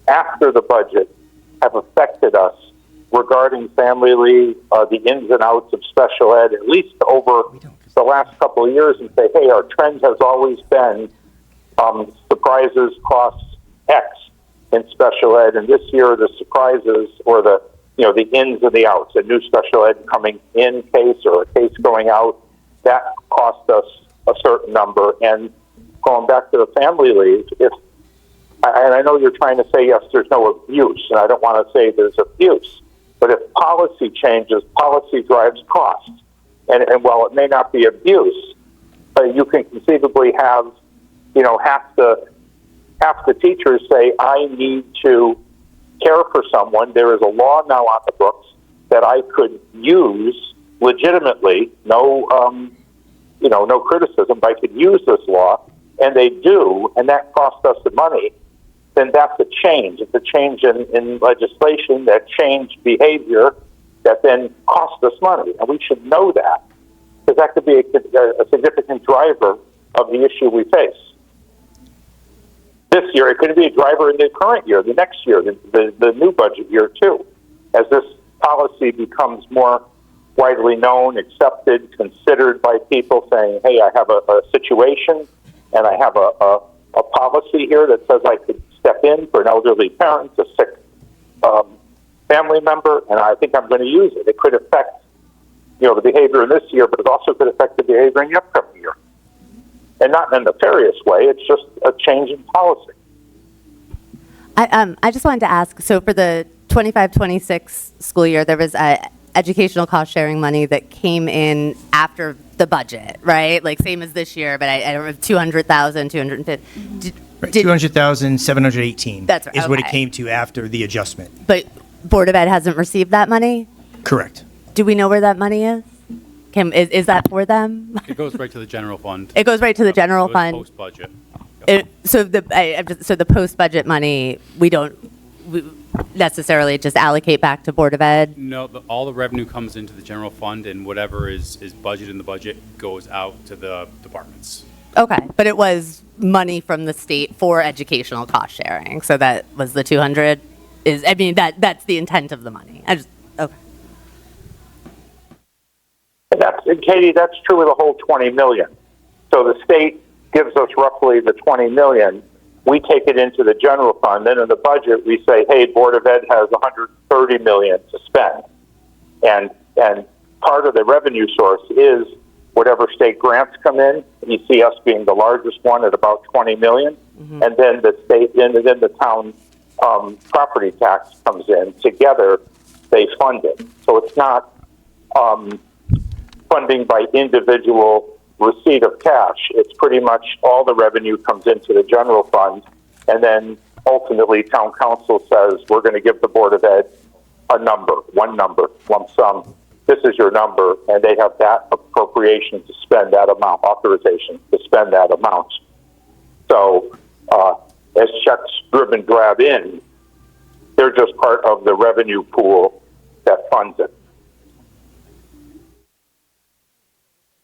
after the budget have affected us regarding family leave, the ins and outs of special ed, at least over the last couple of years, and say, hey, our trend has always been surprises costs X in special ed, and this year the surprises or the the ins and the outs, a new special ed coming in case or a case going out, that cost us a certain number. And going back to the family leave, and I know you're trying to say, yes, there's no abuse, and I don't want to say there's abuse, but if policy changes, policy drives costs. And while it may not be abuse, you can conceivably have, half the teachers say, I need to care for someone. There is a law now on the books that I could use legitimately, no criticism, but I could use this law, and they do, and that costs us the money. Then that's a change. It's a change in legislation that changed behavior that then costs us money. And we should know that, because that could be a significant driver of the issue we face. This year, it could be a driver in the current year, the next year, the new budget year too. As this policy becomes more widely known, accepted, considered by people saying, hey, I have a situation and I have a policy here that says I could step in for an elderly parent, a sick family member, and I think I'm going to use it. It could affect, the behavior in this year, but it also could affect the behavior in the upcoming year. And not in a nefarious way, it's just a change in policy. I just wanted to ask, so for the 25-26 school year, there was educational cost sharing money that came in after the budget, right? Like same as this year, but I don't know, 200,000, 250. Right, 200,718. That's right, is what it okay. came to after the adjustment. But Board of Ed hasn't received that money? Correct. Do we know where that money is? Is that for them? It goes right to the general fund. It goes right to the general It goes fund? Post-budget. So the post-budget money, we don't necessarily just allocate back to Board of Ed? No, all the revenue comes into the general fund, and whatever is budgeted in the budget goes out to the departments. Okay, but it was money from the state for educational cost sharing, so that was the 200? That's the intent of the money. Okay. And Katie, that's true of the whole 20 million. So the state gives us roughly the 20 million. We take it into the general fund. Then in the budget, we say, hey, Board of Ed has 130 million to spend. And part of the revenue source is whatever state grants come in. You see us being the largest one at about 20 million. Mm-hmm. And then the state, and then the town property tax comes in. Together, they fund it. So it's not funding by individual receipt of cash. It's pretty much all the revenue comes into the general fund, and then ultimately town council says, we're going to give the Board of Ed one number, lump sum. This is your number, and they have that appropriation to spend that amount, authorization to spend that amount. So as checks drib and grab in, they're just part of the revenue pool that funds it.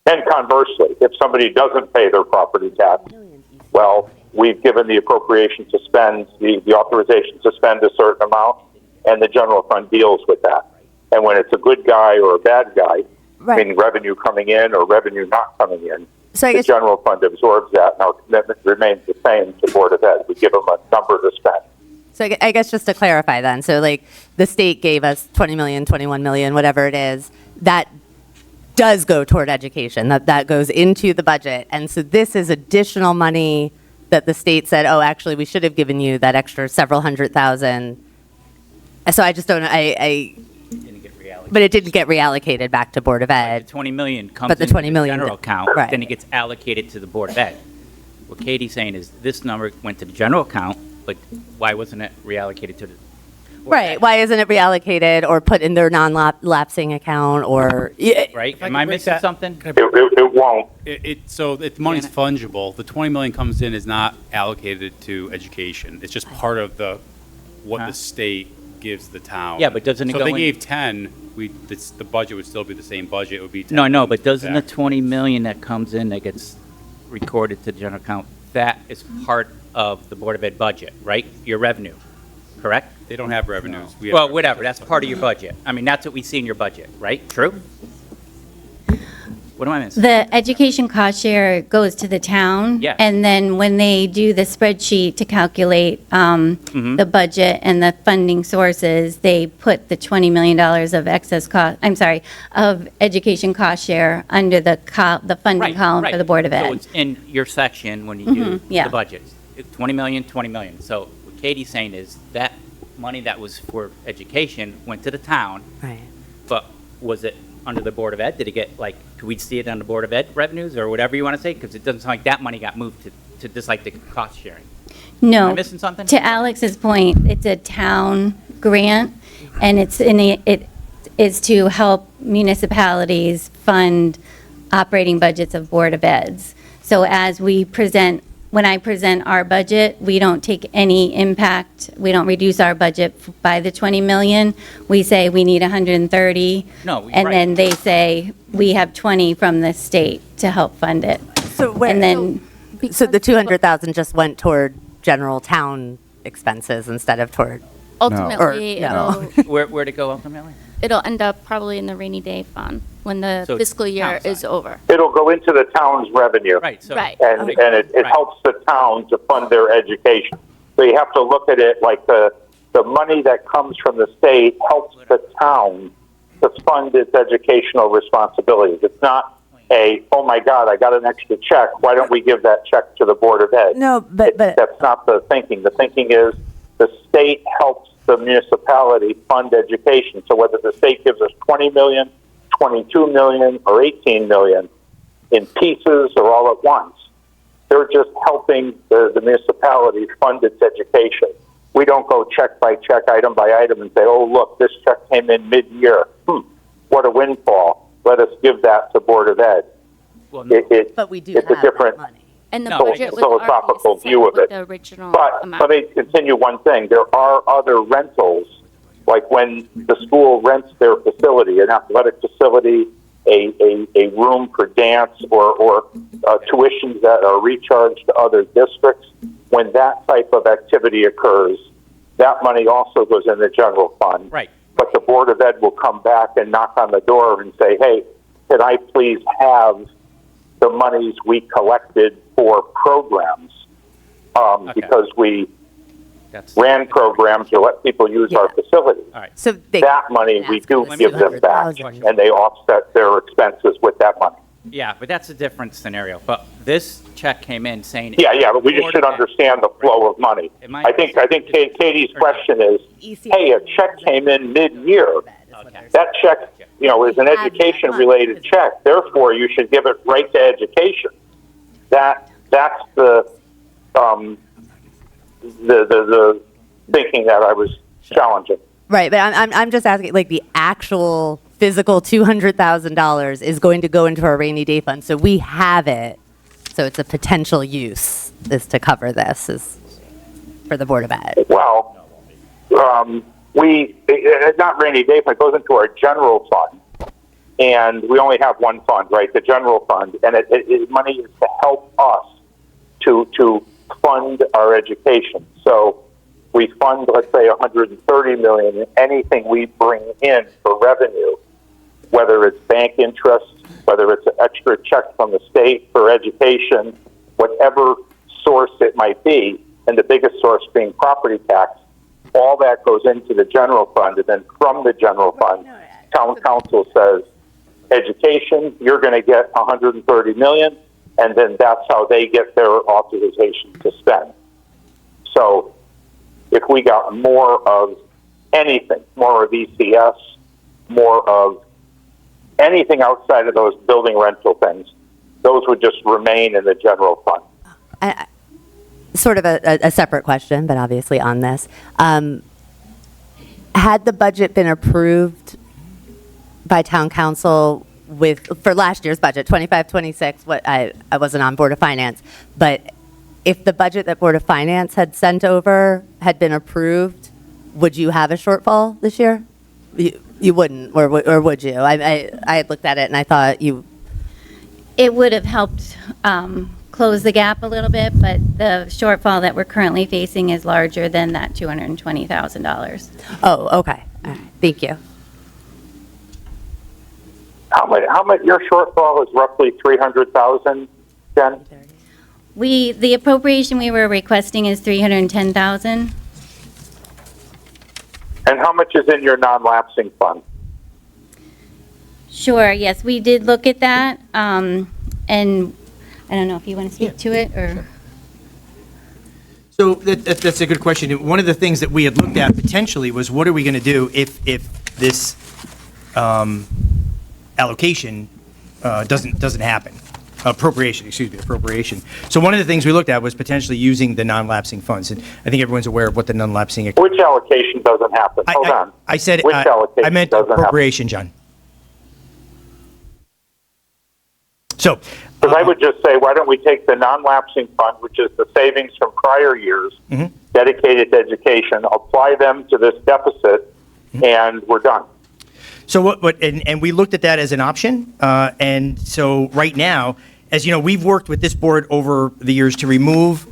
And conversely, if somebody doesn't pay their property tax, well, we've given the appropriation to spend, the authorization to spend a certain amount, and the general fund deals with that. And when it's a good guy or a bad guy, Right. meaning revenue coming in or revenue not coming in, So I the guess- general fund absorbs that, and our commitment remains the same to Board of Ed. We give them a number to spend. So I guess just to clarify then, so like the state gave us 20 million, 21 million, whatever it is, that does go toward education, that goes into the budget. And so this is additional money that the state said, oh, actually, we should have given you that extra several $100,000. So I just don't know, Didn't get reallocated. but it didn't get reallocated back to Board of The Ed. 20 million comes But the into 20 the million general did- account, right. then it gets allocated to the Board of Ed. What Katie's saying is this number went to the general account, but why wasn't it reallocated to the Board of Right, Ed? why isn't it reallocated or put in their non-lapsing account or? Right? If I Am could I break missing that- something? It won't. So if money's fungible, the 20 million comes in is not allocated to education. It's just part of what Huh? the state gives the town. Yeah, but doesn't it So go if in- they gave 10, the budget would still be the same budget. It would be 10. No, I know, but doesn't the back. 20 million that comes in that gets recorded to the general account, that is part of the Board of Ed budget, right? Your revenue, correct? They don't have revenues. We have Well, revenues. whatever, that's part of your budget. I mean, that's what we see in your budget, right? True? What am I missing? The education cost share goes to the town. Yes. And then when they do the spreadsheet to calculate the budget and the funding sources, they put the $20 million of excess cost, I'm sorry, of education cost share under the funding Right, column right. for the Board of So Ed. it's in your section when you do yeah. the budgets. 20 million, 20 million. So what Katie's saying is that money that was for education went to the town, Right. but was it under the Board of Ed? Did it get, like, could we see it on the Board of Ed revenues or whatever you want to say? Because it doesn't sound like that money got moved to just like the cost sharing. No. Am I missing something? To Alex's point, it's a town grant, and it is to help municipalities fund operating budgets of Board of Eds. So as when I present our budget, we don't take any impact, we don't reduce our budget by the 20 million. We say we need 130. No, And right. then they say, we have 20 from the state to help fund it. So where, And then, so the 200,000 just went toward general town expenses instead of toward, Ultimately, Or- no. Where'd it go ultimately? it'll end up probably in the rainy day fund when the So it's fiscal year town is side. over. It'll go into the town's revenue. Right, so. Right. And it Right. helps the town to fund their education. So you have to look at it like the money that comes from the state helps the town to fund its educational responsibilities. It's not oh my God, I got an extra check. Why don't we give that check to the Board of Ed? no, but, That's not the thinking. The thinking is the state helps the municipality fund education. So whether the state gives us 20 million, 22 million, or 18 million in pieces or all at once, they're just helping the municipality fund its education. We don't go check by check, item by item, and say, oh, look, this check came in mid-year. What a windfall. Let us give that to Board of Ed. Well, no. but we do it's have a different, that money. And the No, budget with our philosophical piece is view of with it. the original But amount. let me continue one thing. There are other rentals, like when the school rents their facility, an athletic facility, a room for dance, or tuitions that are recharged to other districts. When that type of activity occurs, that money also goes in the general fund. Right. But the Board of Ed will come back and knock on the door and say, hey, can I please have the monies we collected for programs? Because we That's. ran programs or let people use our facility. All right. So they. That money we do Ask give for them back, 200,000. and they offset their expenses with that money. Yeah, but that's a different scenario. But this check came in saying. Yeah, but we just Board should of Ed- understand the flow of money. Am I- I think Katie's question is, hey, a check came in mid-year. Okay. That check, is an education-related check. Therefore, you should give it right to education. That's the thinking that I was challenging. Right, but I'm just asking, like, the actual physical $200,000 is going to go into our rainy day fund, so we have it. So it's a potential use is to cover this is for the Board of Ed. Well, not rainy day fund, it goes into our general fund. And we only have one fund, right? The general fund. And money is to help us to fund our education. So we fund, let's say, $130 million. Anything we bring in for revenue, whether it's bank interest, whether it's an extra check from the state for education, whatever source it might be, and the biggest source being property tax, all that goes into the general fund. And then from the general fund, town council says, education, you're going to get $130 million, and then that's how they get their authorization to spend. So if we got more of anything, more of ECS, more of anything outside of those building rental things, those would just remain in the general fund. Sort of a separate question, but obviously on this. Had the budget been approved by town council for last year's budget, 25-26, I wasn't on Board of Finance, but if the budget that Board of Finance had sent over had been approved, would you have a shortfall this year? You wouldn't, or would you? I had looked at it and I thought you. it would have helped close the gap a little bit, but the shortfall that we're currently facing is larger than that $220,000. Oh, okay. All right. Thank you. How much, your shortfall is roughly 300,000, Jen? The appropriation we were requesting is $310,000. And how much is in your non-lapsing fund? Sure, yes, we did look at that, and I don't know if you want to speak to it, or? So that's a good question. One of the things that we had looked at potentially was what are we going to do if this allocation doesn't happen? Appropriation. So one of the things we looked at was potentially using the non-lapsing funds. And I think everyone's aware of what the non-lapsing. Which allocation doesn't happen? Hold on. I said, Which allocation I meant doesn't happen? appropriation, John. So, Because I would just say, why don't we take the non-lapsing fund, which is the savings from prior years, dedicated to education, apply them to this deficit, and we're done. So and we looked at that as an option. And so right now, as you know, we've worked with this board over the years to remove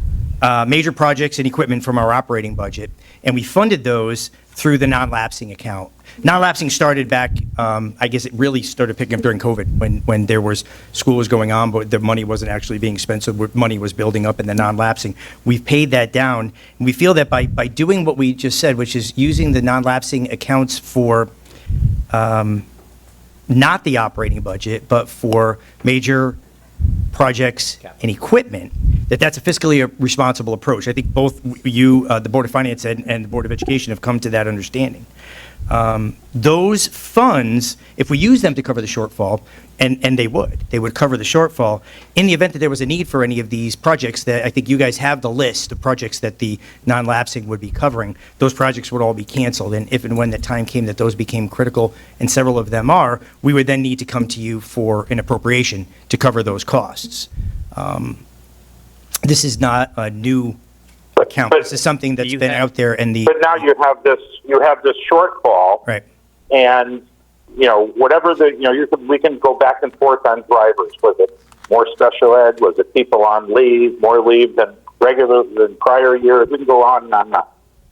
major projects and equipment from our operating budget, and we funded those through the non-lapsing account. Non-lapsing started back, I guess it really started picking up during COVID when there was, school was going on, but the money wasn't actually being spent, so money was building up in the non-lapsing. We've paid that down, and we feel that by doing what we just said, which is using the non-lapsing accounts for not the operating budget, but for major projects and equipment, that's a fiscally responsible approach. I think both you, the Board of Finance and the Board of Education have come to that understanding. Those funds, if we use them to cover the shortfall, and they would cover the shortfall, in the event that there was a need for any of these projects, that I think you guys have the list of projects that the non-lapsing would be covering, those projects would all be canceled. And if and when the time came that those became critical, and several of them are, we would then need to come to you for an appropriation to cover those costs. This is not a new account. This is something that's been out there, and But now you have this shortfall. Right. And, whatever we can go back and forth on drivers. Was it more special ed? Was it people on leave, more leave than prior years? We can go on and on and on.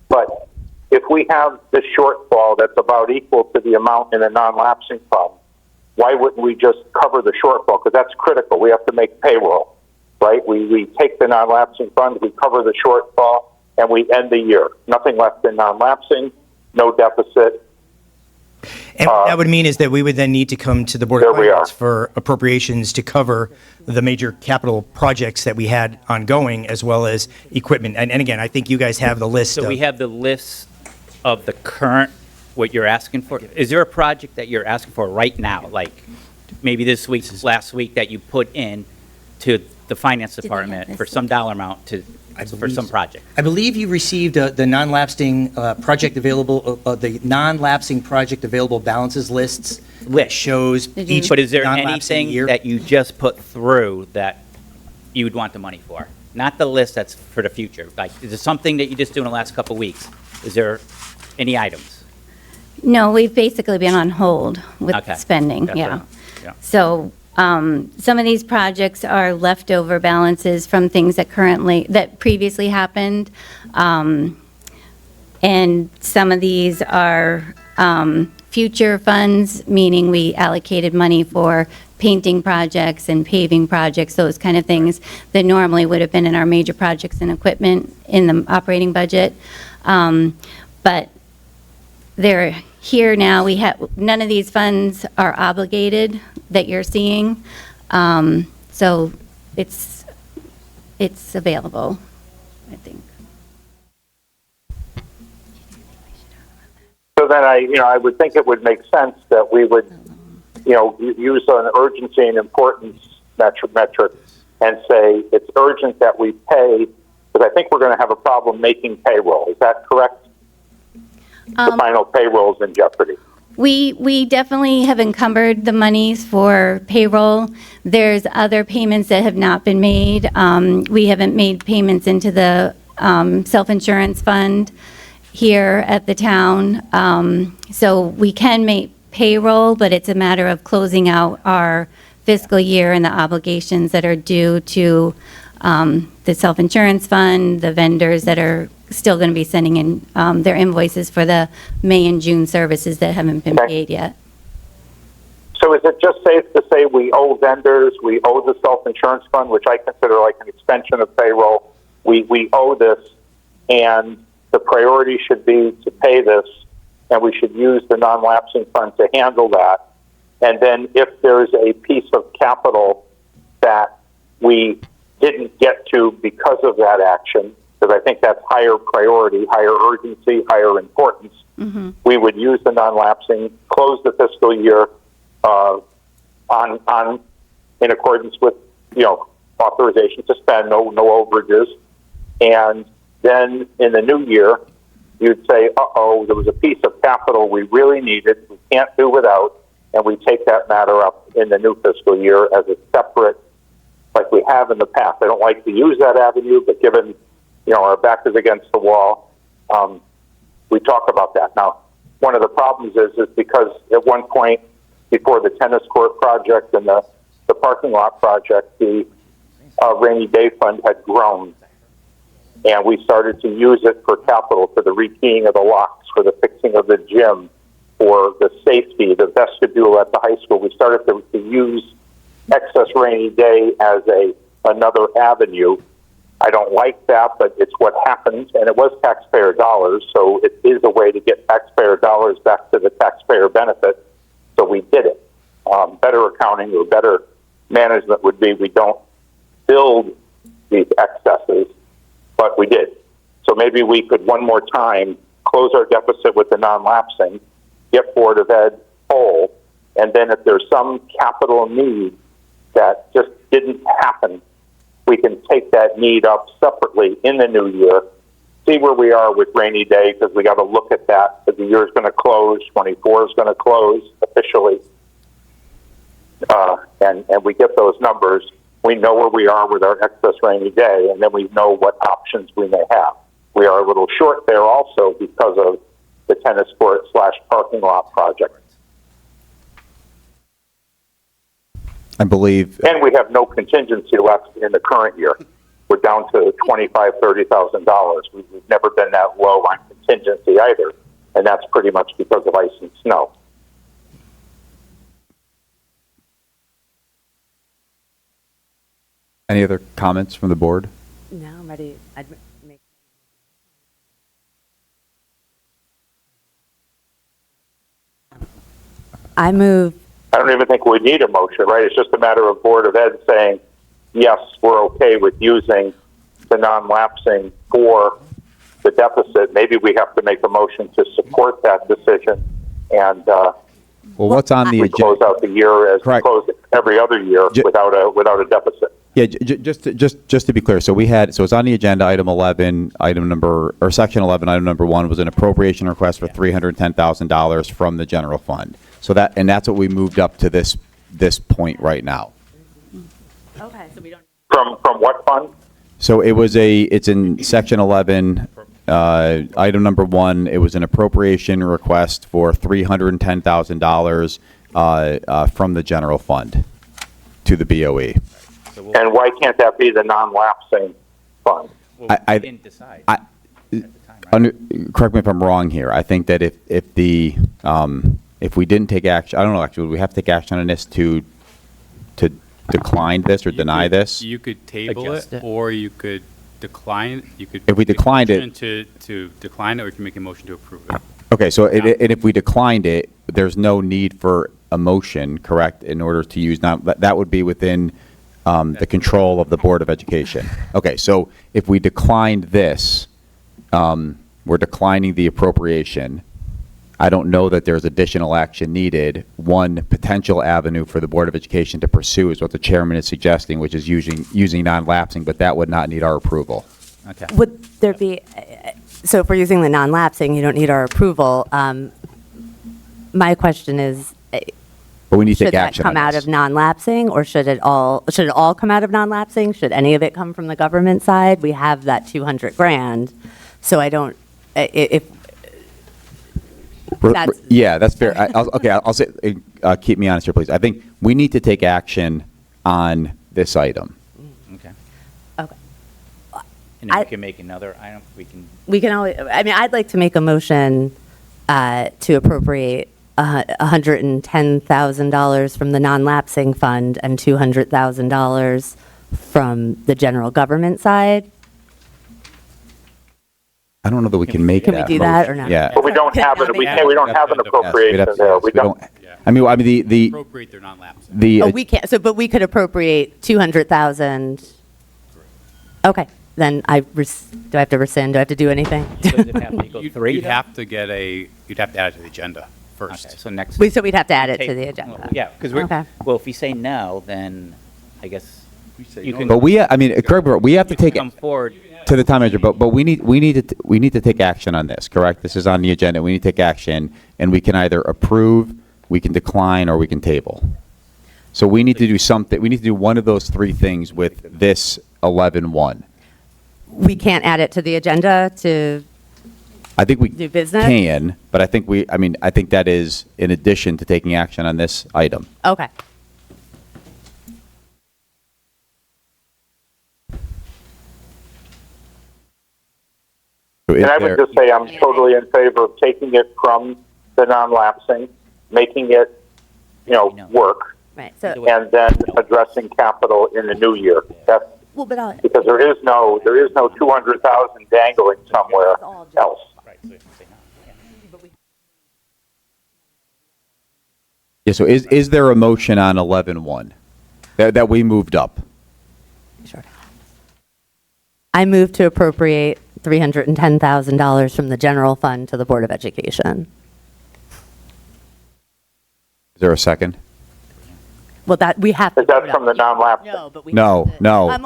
But if we have this shortfall that's about equal to the amount in a non-lapsing fund, why wouldn't we just cover the shortfall? Because that's critical. We have to make payroll, right? We take the non-lapsing fund, we cover the shortfall, and we end the year. Nothing left in non-lapsing, no deficit. And what that would mean is that we would then need to come to the Board of Finance for appropriations to cover the major capital projects that we had ongoing, as well as equipment. And again, I think you guys have the list. So we have the list of the current, what you're asking for. Is there a project that you're asking for right now, like maybe this week, last week, that you put in to the finance department for some dollar amount for some project? I believe you received the non-lapsing project available, the non-lapsing project available balances lists. Which shows each But is there non-lapsing anything year. that you just put through that you would want the money for? Not the list that's for the future. Like, is there something that you just do in the last couple of weeks? Is there any items? No, we've basically been on hold with Okay. spending, That's yeah. right. Yeah. So some of these projects are leftover balances from things that previously happened. And some of these are future funds, meaning we allocated money for painting projects and paving projects, those kind of things that normally would have been in our major projects and equipment in the operating budget. But they're here now. None of these funds are obligated that you're seeing. So it's available, I think. So then I would think it would make sense that we would, use an urgency and importance metric and say it's urgent that we pay, because I think we're going to have a problem making payroll. Is that correct? The final payroll's in jeopardy. We definitely have encumbered the monies for payroll. There's other payments that have not been made. We haven't made payments into the self-insurance fund here at the town. So we can make payroll, but it's a matter of closing out our fiscal year and the obligations that are due to the self-insurance fund, the vendors that are still going to be sending in their invoices for the May and June services that haven't been Okay. paid yet. So is it just safe to say we owe vendors, we owe the self-insurance fund, which I consider like an extension of payroll? We owe this, and the priority should be to pay this, and we should use the non-lapsing fund to handle that. And then if there's a piece of capital that we didn't get to because of that action, because I think that's higher priority, higher urgency, higher importance, we would use the non-lapsing, close the fiscal year in accordance with, authorization to spend, no overages. And then in the new year, you'd say, there was a piece of capital we really needed, we can't do without, and we take that matter up in the new fiscal year as a separate, like we have in the past. I don't like to use that avenue, but given, our back is against the wall, we talk about that. Now, one of the problems is because at one point before the tennis court project and the parking lot project, the rainy day fund had grown. And we started to use it for capital, for the rekeying of the locks, for the fixing of the gym, for the safety, the vestibule at the high school. We started to use excess rainy day as another avenue. I don't like that, but it's what happened, and it was taxpayer dollars, so it is a way to get taxpayer dollars back to the taxpayer benefit. So we did it. Better accounting or better management would be we don't build these excesses, but we did. So maybe we could one more time close our deficit with the non-lapsing, get Board of Ed whole, and then if there's some capital need that just didn't happen, we can take that need up separately in the new year, see where we are with rainy day, because we got to look at that, because the year is going to close, 24 is going to close officially, and we get those numbers. We know where we are with our excess rainy day, and then we know what options we may have. We are a little short there also because of the tennis court / parking lot project. I believe. And we have no contingency left in the current year. We're down to $25,000, $30,000. We've never been that low on contingency either, and that's pretty much because of ice and snow. Any other comments from the board? No, I'm ready. I'd make. I move. I don't even think we need a motion, right? It's just a matter of Board of Ed saying, yes, we're okay with using the non-lapsing for the deficit. Maybe we have to make a motion to support that decision, and Well, what's on the we close agenda? out the year as we Correct. close every other year without a deficit. Yeah, just to be clear, so it's on the agenda, item 11, section 11, item number 1 was an appropriation request for $310,000 from the general fund. So that's what we moved up to this point right now. Okay, so we don't. From what fund? So it's in section 11, item number 1, it was an appropriation request for $310,000 from the general fund to the BOE. And why can't that be the non-lapsing fund? Well, I- we didn't decide at the time, right? Correct me if I'm wrong here. I think that if we didn't take action, I don't know, actually, would we have to take action on this to decline this or deny this? You could table Adjust it, it. or you could decline, you could. If we make a declined it- motion To decline it, or you can make a motion to approve it. Okay, so and if we declined it, there's no need for a motion, correct, in order to use, that would be within the control of the Board of Education. Okay, so if we declined this, we're declining the appropriation. I don't know that there's additional action needed. One potential avenue for the Board of Education to pursue is what the chairman is suggesting, which is using non-lapsing, but that would not need our approval. Okay. Would there be, so if we're using the non-lapsing, you don't need our approval. My question is, But we need to should take that action come on out this. of non-lapsing, or should it all come out of non-lapsing? Should any of it come from the government side? We have that 200 grand, so I don't, if, that's- Yeah, that's fair. I'll say, keep me honest here, please. I think we need to take action on this item. Okay. okay. And then I- we can make another item, We can always, I mean, I'd like to make a motion to appropriate $110,000 from the non-lapsing fund and $200,000 from the general government side. I don't know that we can make Can we that. do that motion. or not? Yeah. But we don't have it, we don't have an Yes, we'd appropriation have to- there. We we don't. I mean, the, Appropriate their non-lapsing. the, Oh, we can't, so, but we could appropriate 200,000. Okay, then do I have to rescind? Do I have to do anything? does it have to go three? You'd have to add it to the agenda Okay, first. so next. So we'd have to add it to the agenda. Yeah, because we're, Okay. well, if we say no, then I guess you can. but we, I mean, correct, me, we have to you can take it come forward. to the town manager, but we need to take action on this, correct? This is on the agenda. We need to take action, and we can either approve, we can decline, or we can table. So we need to do something, we need to do one of those three things with this 11-1. We can't add it to the agenda to, I think we Do business? can, but I think I think that is in addition to taking action on this item. okay. So is And I would there- just say I'm totally in favor of taking it from the non-lapsing, making it, work, Right, so, and then addressing capital in the new year. That's well, but I'll, because there is no 200,000 dangling somewhere else. Right, so you can say no. Yeah. Yeah, so is there a motion on 11-1 that we moved up? sure. I move to appropriate $310,000 from the general fund to the Board of Education. Is there a second? Well, that, we have to. Is that vote from on. the non-lapsing? No, but we. No, have to- no. I'm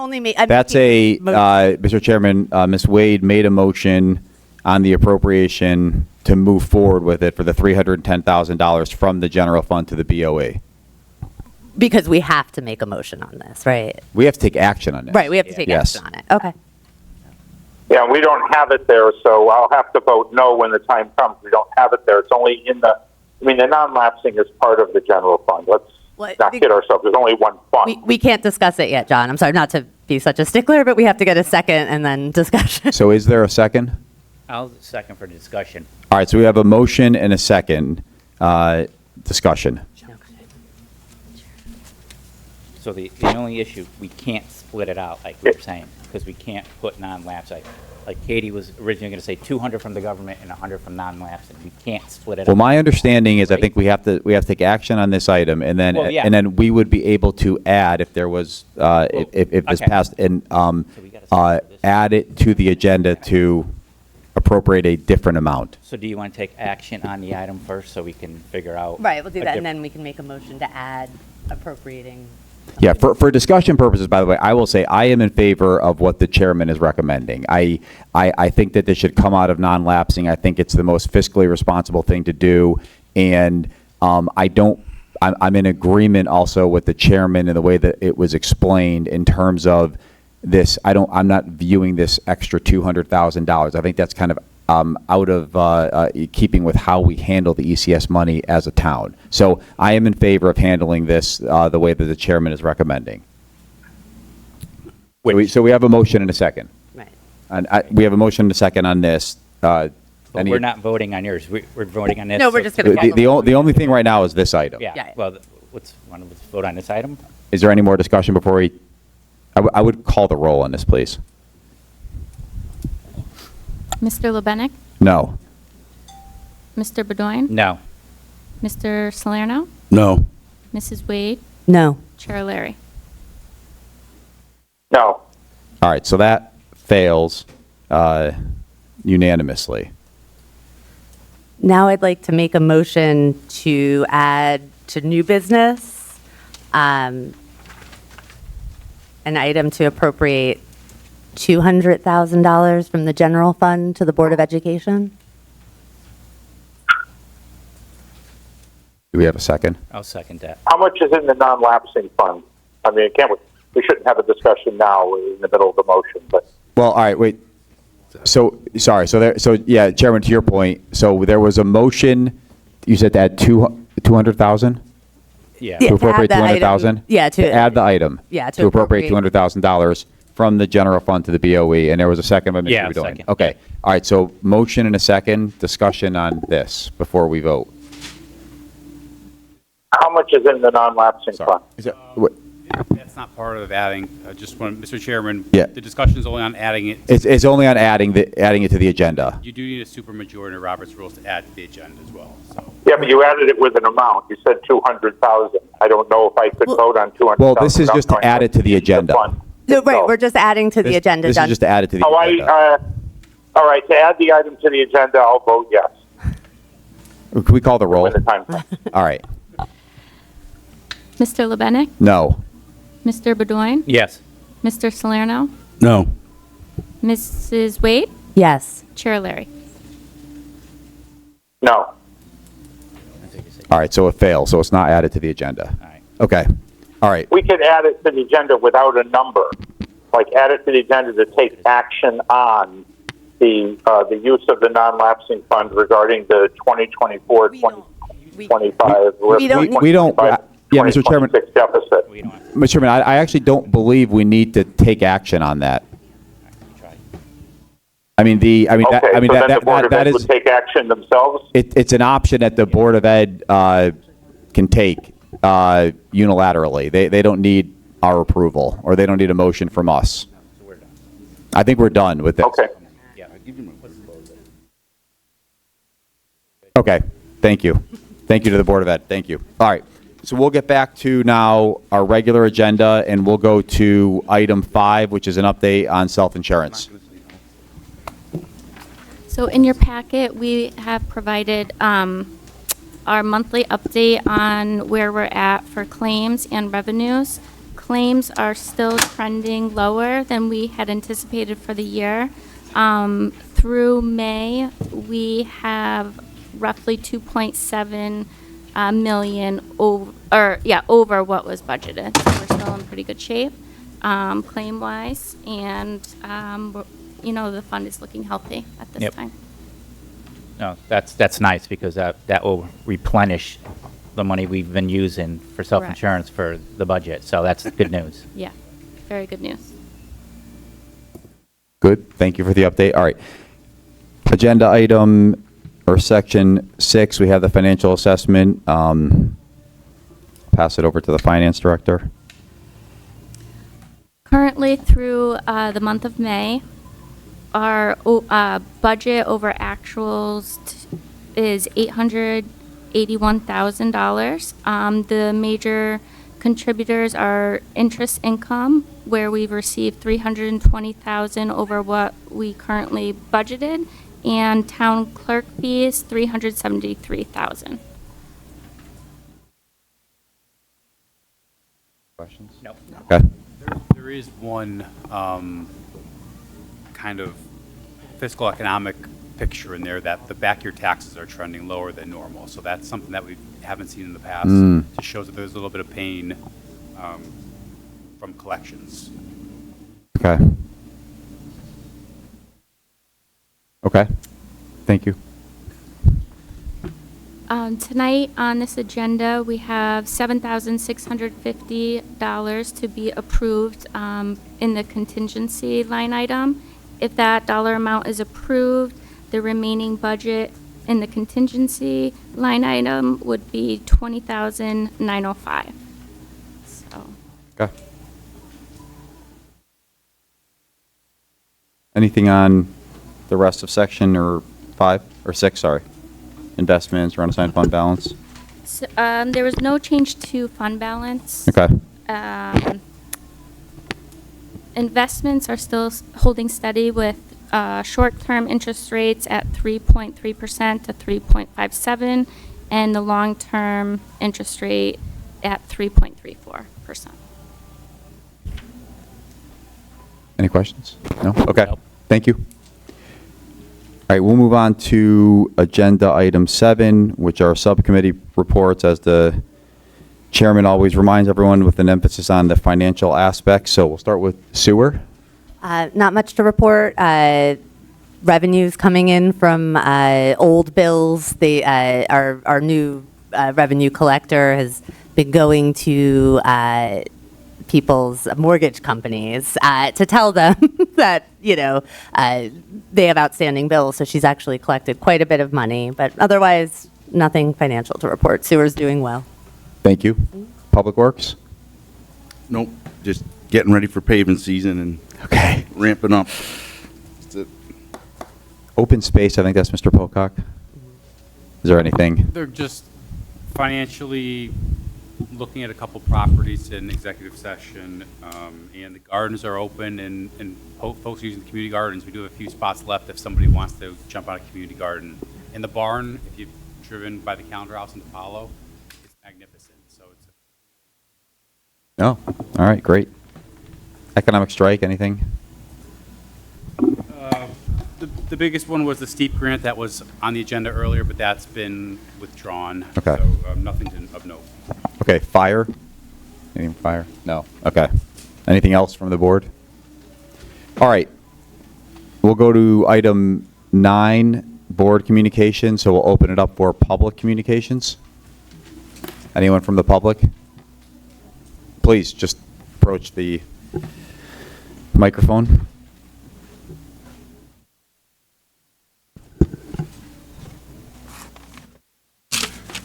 That's a, making motion. Mr. Chairman, Ms. Wade made a motion on the appropriation to move forward with it for the $310,000 from the general fund to the BOE. Because we have to make a motion on this, right? We have to take action on this. Right, we have to take Yes. action on it. Okay. Yeah, we don't have it there, so I'll have to vote no when the time comes. We don't have it there. It's only in the, the non-lapsing is part of the general fund. Let's Well, not kid ourselves. There's only one fund. We can't discuss it yet, John. I'm sorry not to be such a stickler, but we have to get a second and then discussion. So is there a second? I'll second for discussion. All right, so we have a motion and a second discussion. So the only issue, we can't split it out like we were saying, because we can't put non-lapse. Like Katie was originally going to say 200 from the government and 100 from non-lapse, and we can't split it Well, out. my understanding is I think we have to take action on this item, and then, Well, yeah. and then we would be able to add, if there was, if this okay. passed, and we gotta start this. add it to the agenda to appropriate a different amount. So do you want to take action on the item first so we can figure out? Right, we'll do a that, and diff- then we can make a motion to add appropriating. Yeah, for discussion purposes, by the way, I will say I am in favor of what the chairman is recommending. I think that this should come out of non-lapsing. I think it's the most fiscally responsible thing to do. And I'm in agreement also with the chairman in the way that it was explained in terms of this. I'm not viewing this extra $200,000. I think that's kind of out of keeping with how we handle the ECS money as a town. So I am in favor of handling this the way that the chairman is recommending. So we have a motion and a second. Right. And we have a motion and a second on this. But we're not voting on yours. We're voting on this. No, we're so- just gonna follow The only thing right now is this item. Yeah, Yeah. well, want to vote on this item? Is there any more discussion before we, I would call the roll on this, please. Mr. Lebenik? No. Mr. Bedoin? No. Mr. Salerno? No. Mrs. Wade? No. Chair Larry? No. All right, so that fails unanimously. Now I'd like to make a motion to add to new business, an item to appropriate $200,000 from the general fund to the Board of Education. Do we have a second? I'll second that. How much is in the non-lapsing fund? I mean, we shouldn't have a discussion now in the middle of the motion, but Well, all right, wait. So, sorry, yeah, Chairman, to your point, so there was a motion, you said to add 200,000? Yeah. Yeah, To to add appropriate the item. 200,000? Yeah, To add the item? Yeah, To appropriate $200,000 from the general fund to the BOE, and there was a second by Mr. Yeah, Bedoyan. second. Okay, all right, so motion and a second, discussion on this before we vote. How much is in the non-lapsing fund? Is it, what- That's not part of adding, just one, Mr. Chairman. Yeah. The discussion is only on adding it. it's only on adding it to the agenda. You do need a supermajority of Robert's rules to add to the agenda as well, so. Yeah, but you added it with an amount. You said 200,000. I don't know if I could vote on 200,000. Well, this is just to add it to the agenda. No, right, we're just adding to the agenda. This is done. just to add it to the Oh, agenda. all right, to add the item to the agenda, I'll vote yes. Can we call the roll? When the time comes. All right, Mr. Lebenik? no. Mr. Bedoyan? Yes. Mr. Salerno? No. Mrs. Wade? Yes. Chair Larry? No. All right, so it fails, so it's not added to the agenda. All right. Okay, all right. We could add it to the agenda without a number, like add it to the agenda to take action on the use of the non-lapsing fund regarding the 2024, 2025. We don't- We don't, yeah, Mr. Chairman, 2026 deficit. We don't have Mr. Chairman, I actually don't believe we need to take action on that. to try. Okay, so then the Board of that Ed is, would take action themselves? it's an option that the Board of Ed can take unilaterally. They don't need our approval, or they don't need a motion from us. So we're done. I think we're done with this. Okay. Yeah. Okay, thank you. Thank you to the Board of Ed, thank you. All right, so we'll get back to now our regular agenda, and we'll go to item 5, which is an update on self-insurance. So in your packet, we have provided our monthly update on where we're at for claims and revenues. Claims are still trending lower than we had anticipated for the year. Through May, we have roughly 2.7 million over what was budgeted. So we're still in pretty good shape claim-wise, and the fund is looking healthy at this Yep. time. No, that's nice because that will replenish the money we've been using for self-insurance for the budget. So that's good news. Yeah, very good news. Good, thank you for the update. All right. Agenda item, or section 6, we have the financial assessment. Pass it over to the finance director. Currently, through the month of May, our budget over actuals is $881,000. The major contributors are interest income, where we've received $320,000 over what we currently budgeted, and town clerk fees, $373,000. Questions? No. Okay. There is one kind of fiscal economic picture in there that the back year taxes are trending lower than normal. So that's something that we haven't seen in the past. Just shows that there's a little bit of pain from collections. Okay. Okay, thank you. Tonight on this agenda, we have $7,650 to be approved in the contingency line item. If that dollar amount is approved, the remaining budget in the contingency line item would be $20,905. So, Okay. Anything on the rest of section, or 5, or 6, sorry? Investments or unassigned fund balance? there was no change to fund balance. Okay, Investments are still holding steady with short-term interest rates at 3.3% to 3.57, and the long-term interest rate at 3.34%. any questions? No? Okay, Nope. thank you. All right, we'll move on to agenda item 7, which are subcommittee reports, as the chairman always reminds everyone, with an emphasis on the financial aspects. So we'll start with sewer. Not much to report. Revenues coming in from old bills. Our new revenue collector has been going to people's mortgage companies to tell them that, they have outstanding bills. So she's actually collected quite a bit of money, but otherwise, nothing financial to report. Sewer's doing well. Thank you. Public Works? Nope, just getting ready for paving season and Okay. ramping up. That's it. Open Space, I think that's Mr. Pocock. Is there anything? They're just financially looking at a couple properties in executive session, and the gardens are open, and folks using the community gardens. We do have a few spots left if somebody wants to jump out a community garden. In the barn, if you've driven by the calendar house in Apollo, it's magnificent. So it's No? All right, great. Economic strike, anything? the biggest one was the steep grant that was on the agenda earlier, but that's been withdrawn. Okay. So nothing of note. Okay, fire? Anything fire? No. Okay. Anything else from the board? All right. We'll go to item 9, board communication. So we'll open it up for public communications. Anyone from the public? Please just approach the microphone.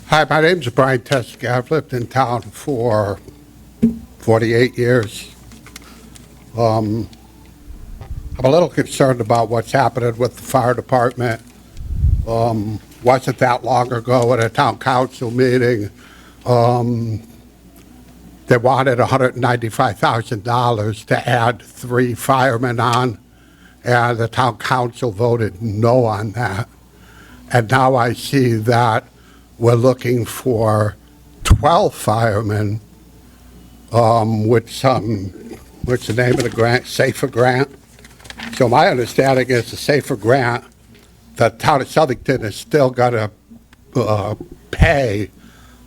Hi, my name's Brian Teske. I've lived in town for 48 years. I'm a little concerned about what's happening with the fire department. Wasn't that long ago at a town council meeting, they wanted $195,000 to add 3 firemen on, and the town council voted no on that. And now I see that we're looking for 12 firemen with some, what's the name of the grant? SAFER grant. So my understanding is the SAFER grant, the town of Southington is still going to pay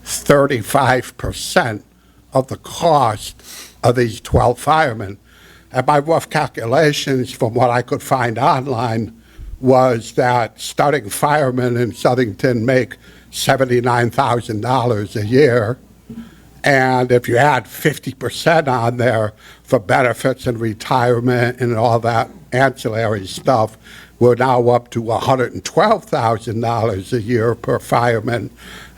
35% of the cost of these 12 firemen. And my rough calculations from what I could find online was that starting firemen in Southington make $79,000 a year. And if you add 50% on there for benefits and retirement and all that ancillary stuff, we're now up to $112,000 a year per fireman.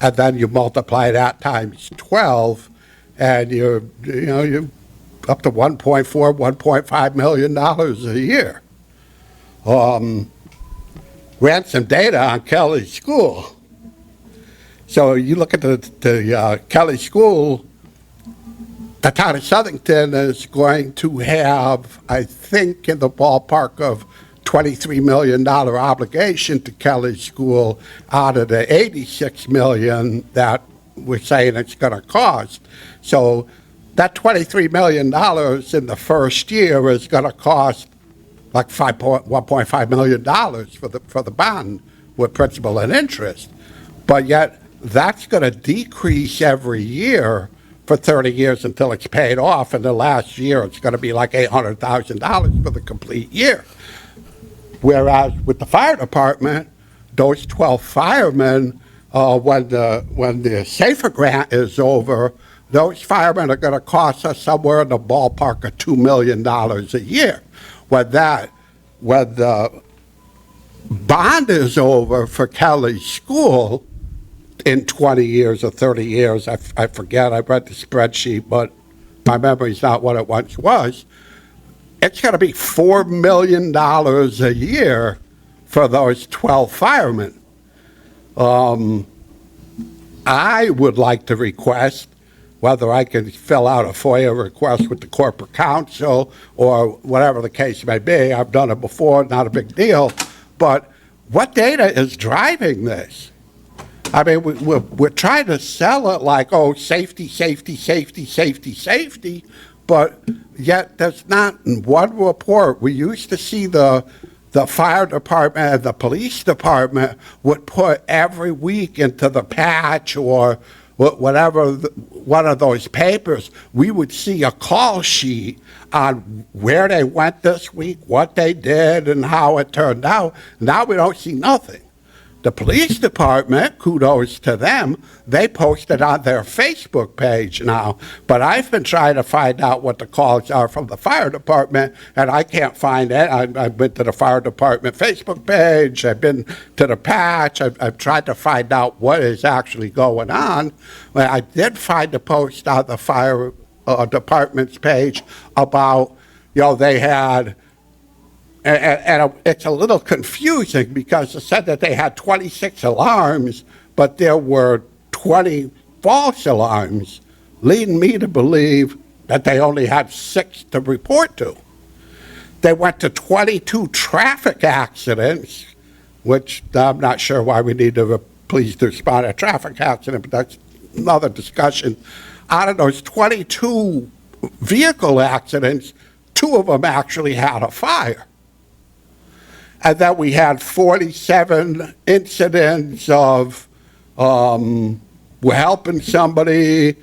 And then you multiply that times 12, and you're up to $1.5 million a year. Ran some data on Kelly School. So you look at the Kelly School, the town of Southington is going to have, I think, in the ballpark of $23 million obligation to Kelly School out of the $86 million that we're saying it's going to cost. So that $23 million in the first year is going to cost like $1.5 million for the bond with principal and interest. But yet that's going to decrease every year for 30 years until it's paid off. And the last year, it's going to be like $800,000 for the complete year. Whereas with the fire department, those 12 firemen, when the SAFER grant is over, those firemen are going to cost us somewhere in the ballpark of $2 million a year. When the bond is over for Kelly School in 20 years or 30 years, I forget, I read the spreadsheet, but my memory's not what it once was. It's going to be $4 million a year for those 12 firemen. I would like to request, whether I can fill out a FOIA request with the corporate counsel or whatever the case may be. I've done it before, not a big deal. But what data is driving this? I mean, we're trying to sell it like, oh, safety, safety, safety, safety, safety, but yet there's not one report. We used to see the fire department and the police department would put every week into the Patch or whatever, one of those papers, we would see a call sheet on where they went this week, what they did, and how it turned out. Now we don't see nothing. The police department, kudos to them, they post it on their Facebook page now. But I've been trying to find out what the calls are from the fire department, and I can't find it. I've been to the fire department Facebook page, I've been to the patch, I've tried to find out what is actually going on. Well, I did find a post on the fire department's page about, they had, and it's a little confusing because it said that they had 26 alarms, but there were 20 false alarms, leading me to believe that they only had 6 to report to. They went to 22 traffic accidents, which I'm not sure why we need to please respond to a traffic accident, but that's another discussion. Out of those 22 vehicle accidents, 2 of them actually had a fire. And then we had 47 incidents of we're helping somebody,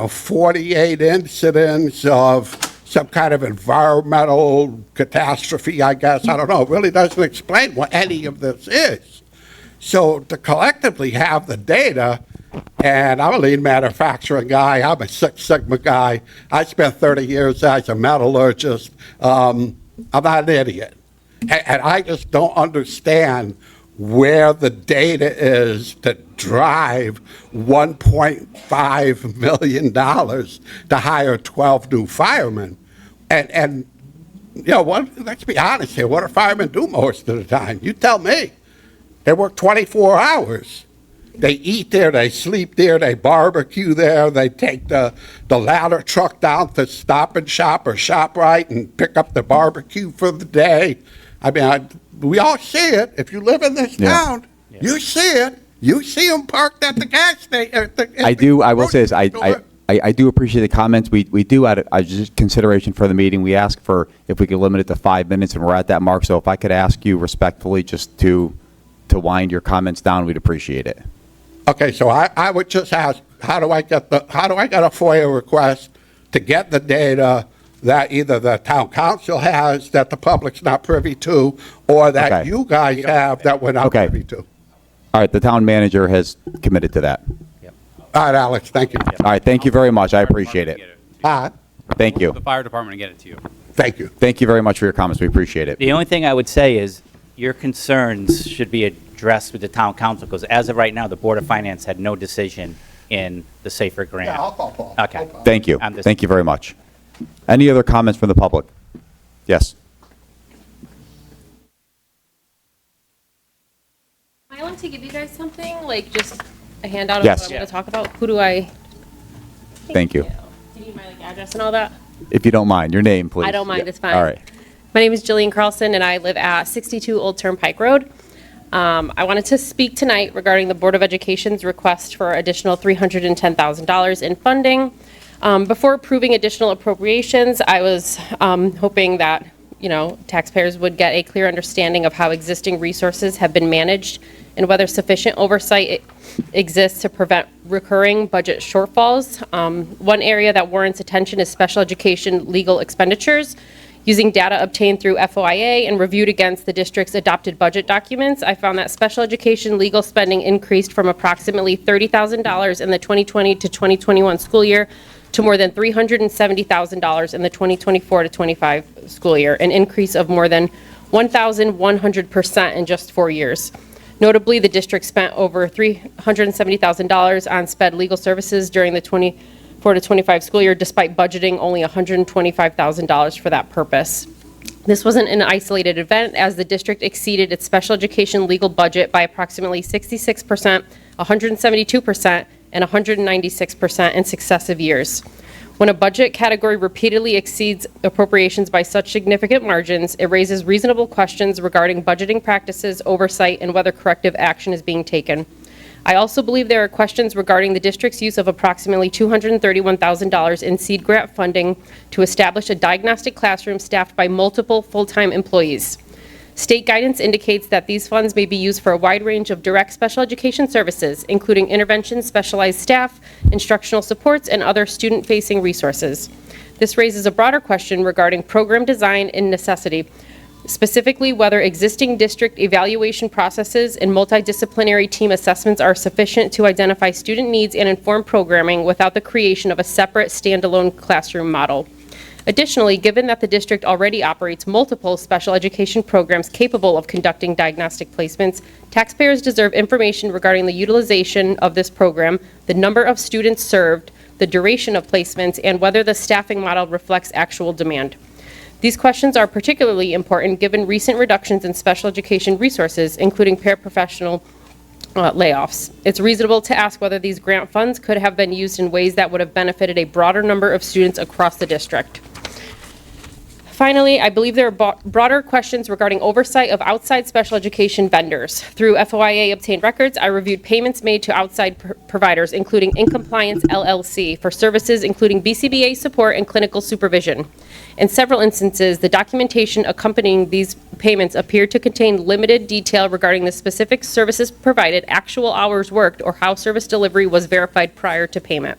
48 incidents of some kind of environmental catastrophe, I guess. I don't know. It really doesn't explain what any of this is. So to collectively have the data, and I'm a lean manufacturing guy, I'm a Six Sigma guy, I spent 30 years as a metallurgist, I'm not an idiot. And I just don't understand where the data is to drive $1.5 million to hire 12 new firemen. And let's be honest here, what do firemen do most of the time? You tell me. They work 24 hours. They eat there, they sleep there, they barbecue there, they take the ladder truck down to Stop and Shop or ShopRite and pick up the barbecue for the day. I mean, we all see it. If you live in this town, you see it. You see them parked at the gas station. I will say this, I do appreciate the comments. We do, out of just consideration for the meeting, we ask for if we could limit it to 5 minutes, and we're at that mark. So if I could ask you respectfully just to wind your comments down, we'd appreciate it. Okay, so I would just ask, how do I get a FOIA request to get the data that either the town council has that the public's not privy to, or that you guys have that we're not privy to? All right, the town manager has committed to that. All right, Alex, thank you. All right, thank you very much. I appreciate it. Thank you. The fire department will get it to you. Thank you. Thank you very much for your comments. We appreciate it. The only thing I would say is your concerns should be addressed with the town council, because as of right now, the Board of Finance had no decision in the SAFER grant. Yeah, I'll call Paul. Okay. Thank you. I'm just- Thank you very much. Any other comments from the public? Yes. I want to give you guys something, like just a handout of Yes. what I'm going to talk about. Who do I? Thank you. Do you need my address and all that? If you don't mind, your name, please. I don't mind, Yeah. it's fine. All right. My name is Jillian Carlson, and I live at 62 Old Turnpike Road. I wanted to speak tonight regarding the Board of Education's request for additional $310,000 in funding. Before approving additional appropriations, I was hoping that, taxpayers would get a clear understanding of how existing resources have been managed and whether sufficient oversight exists to prevent recurring budget shortfalls. One area that warrants attention is special education legal expenditures. Using data obtained through FOIA and reviewed against the district's adopted budget documents, I found that special education legal spending increased from approximately $30,000 in the 2020 to 2021 school year to more than $370,000 in the 2024 to 25 school year, an increase of more than 1,100% in just 4 years. Notably, the district spent over $370,000 on SPED legal services during the 24 to 25 school year, despite budgeting only $125,000 for that purpose. This wasn't an isolated event, as the district exceeded its special education legal budget by approximately 66%, 172%, and 196% in successive years. When a budget category repeatedly exceeds appropriations by such significant margins, it raises reasonable questions regarding budgeting practices, oversight, and whether corrective action is being taken. I also believe there are questions regarding the district's use of approximately $231,000 in seed grant funding to establish a diagnostic classroom staffed by multiple full-time employees. State guidance indicates that these funds may be used for a wide range of direct special education services, including intervention, specialized staff, instructional supports, and other student-facing resources. This raises a broader question regarding program design and necessity. specifically whether existing district evaluation processes and multidisciplinary team assessments are sufficient to identify student needs and inform programming without the creation of a separate standalone classroom model. Additionally, given that the district already operates multiple special education programs capable of conducting diagnostic placements, taxpayers deserve information regarding the utilization of this program, the number of students served, the duration of placements, and whether the staffing model reflects actual demand. These questions are particularly important given recent reductions in special education resources, including paraprofessional layoffs. It's reasonable to ask whether these grant funds could have been used in ways that would have benefited a broader number of students across the district. Finally, I believe there are broader questions regarding oversight of outside special education vendors. Through FOIA obtained records, I reviewed payments made to outside providers, including Incompliance LLC, for services including BCBA support and clinical supervision. In several instances, the documentation accompanying these payments appeared to contain limited detail regarding the specific services provided, actual hours worked, or how service delivery was verified prior to payment.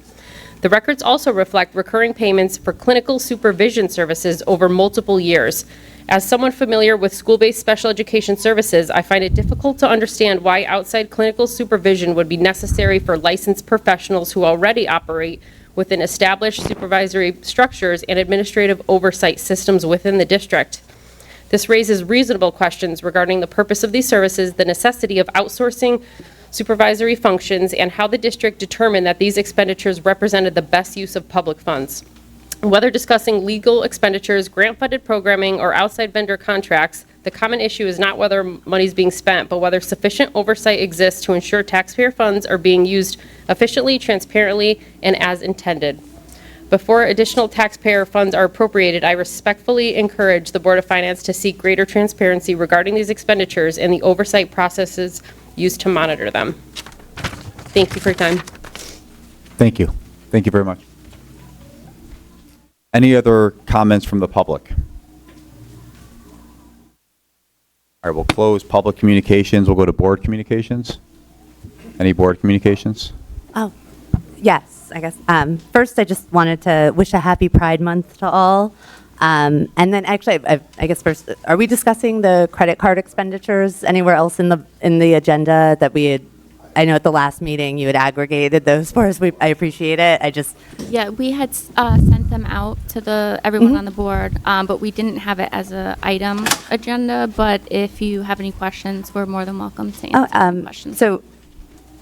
The records also reflect recurring payments for clinical supervision services over multiple years. As someone familiar with school-based special education services, I find it difficult to understand why outside clinical supervision would be necessary for licensed professionals who already operate within established supervisory structures and administrative oversight systems within the district. This raises reasonable questions regarding the purpose of these services, the necessity of outsourcing supervisory functions, and how the district determined that these expenditures represented the best use of public funds. Whether discussing legal expenditures, grant-funded programming, or outside vendor contracts, the common issue is not whether money is being spent, but whether sufficient oversight exists to ensure taxpayer funds are being used efficiently, transparently, and as intended. Before additional taxpayer funds are appropriated, I respectfully encourage the Board of Finance to seek greater transparency regarding these expenditures and the oversight processes used to monitor them. Thank you for your time. Thank you. Thank you very much. Any other comments from the public? All right, we'll close public communications. We'll go to board communications. Any board communications? Oh, yes, I guess. First, I just wanted to wish a happy Pride Month to all. And then actually, I guess first, are we discussing the credit card expenditures anywhere else in the agenda that we had? I know at the last meeting you had aggregated those for us. I appreciate it. Yeah, we had sent them out to everyone on the board, but we didn't have it as a item agenda. But if you have any questions, we're more than welcome to answer questions. So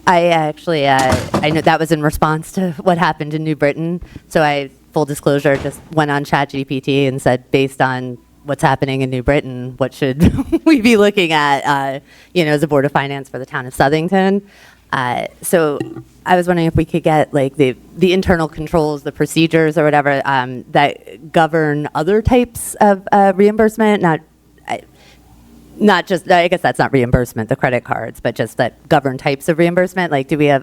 I actually, I know that was in response to what happened in New Britain. So full disclosure, just went on ChatGPT and said, based on what's happening in New Britain, what should we be looking at, as a Board of Finance for the town of Southington? So I was wondering if we could get like the internal controls, the procedures or whatever that govern other types of reimbursement, not just, I guess that's not reimbursement, the credit cards, but just that govern types of reimbursement. Like, do we have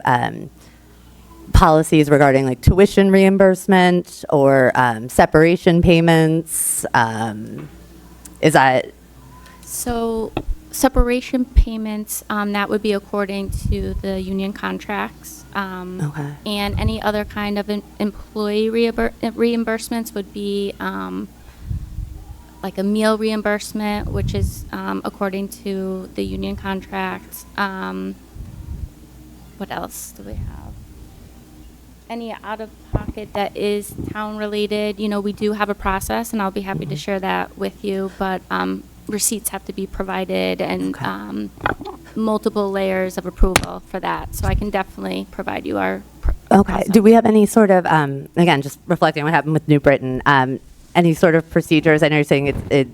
policies regarding like tuition reimbursement or separation payments? Is that? So separation payments, that would be according to the union contracts. Okay. And any other kind of employee reimbursements would be like a meal reimbursement, which is according to the union contract. What else do we have? Any out-of-pocket that is town-related, we do have a process, and I'll be happy to share that with you, but receipts have to be provided and multiple layers of approval for that. So I can definitely provide you our process. Do we have any sort of, again, just reflecting on what happened with New Britain, any sort of procedures? I know you're saying it's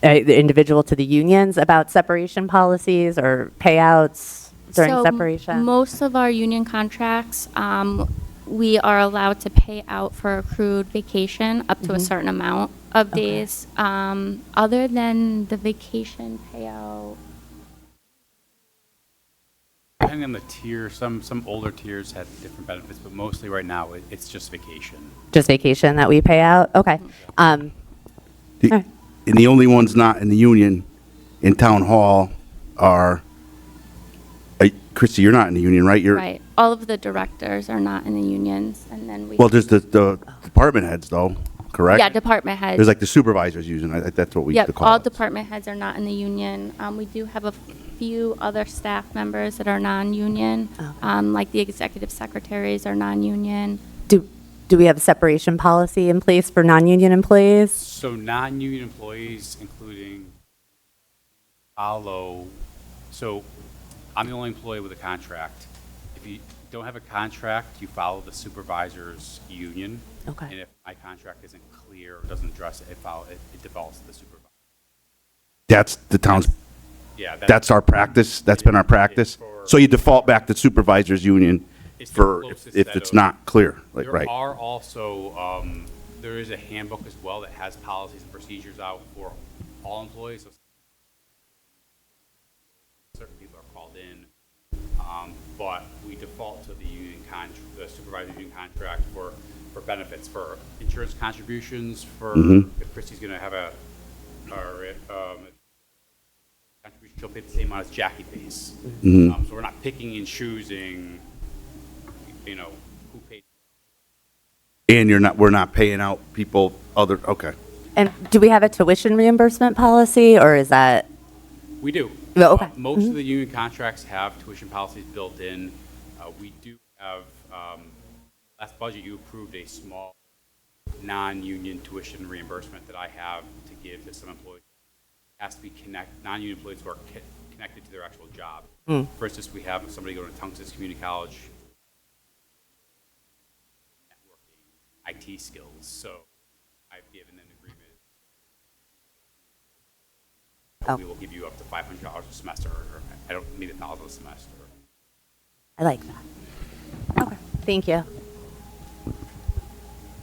individual to the unions about separation policies or payouts during separation? Most of our union contracts, we are allowed to pay out for accrued vacation up to a certain amount of days. Other than the vacation payout. Depending on the tier, some older tiers had different benefits, but mostly right now it's just vacation. Just vacation that we pay out? Okay. And the only ones not in the union in town hall are, Christy, you're not in the union, right? Right. All of the directors are not in the unions, and then we. Well, there's the department heads, though. correct? Yeah, department heads. There's like the supervisors using it. That's what we used to Yep, call all it. department heads are not in the union. We do have a few other staff members that are non-union, like the executive secretaries are non-union. Do we have a separation policy in place for non-union employees? So non-union employees, including follow, so I'm the only employee with a contract. If you don't have a contract, you follow the supervisor's union. Okay. And if my contract isn't clear or doesn't address it, it defaults to the supervisor. That's the town's, Yeah. that's our practice? That's been our practice? So you default back to supervisors union It's the for closest if that it's of- not clear, like, There right? are also, there is a handbook as well that has policies and procedures out for all employees. So certain people are called in, but we default to the union the supervisor union contract for benefits, for insurance contributions, for if Christie's going to have a contribution, she'll pay the same amount as Jackie pays. So we're not picking and choosing, who pays. And we're not paying out people okay. And do we have a tuition reimbursement policy, or is that? We do. Oh, okay. Most of the union contracts have tuition policies built in. We do have, last budget, you approved a small non-union tuition reimbursement that I have to give to some employees. It has to be non-union employees who are connected to their actual job. For instance, we have somebody going to Tungus Community College, networking, IT skills, so I've given an agreement. We will give you up to $500 a semester, or I don't need $1,000 a semester. I like that. Okay, thank you.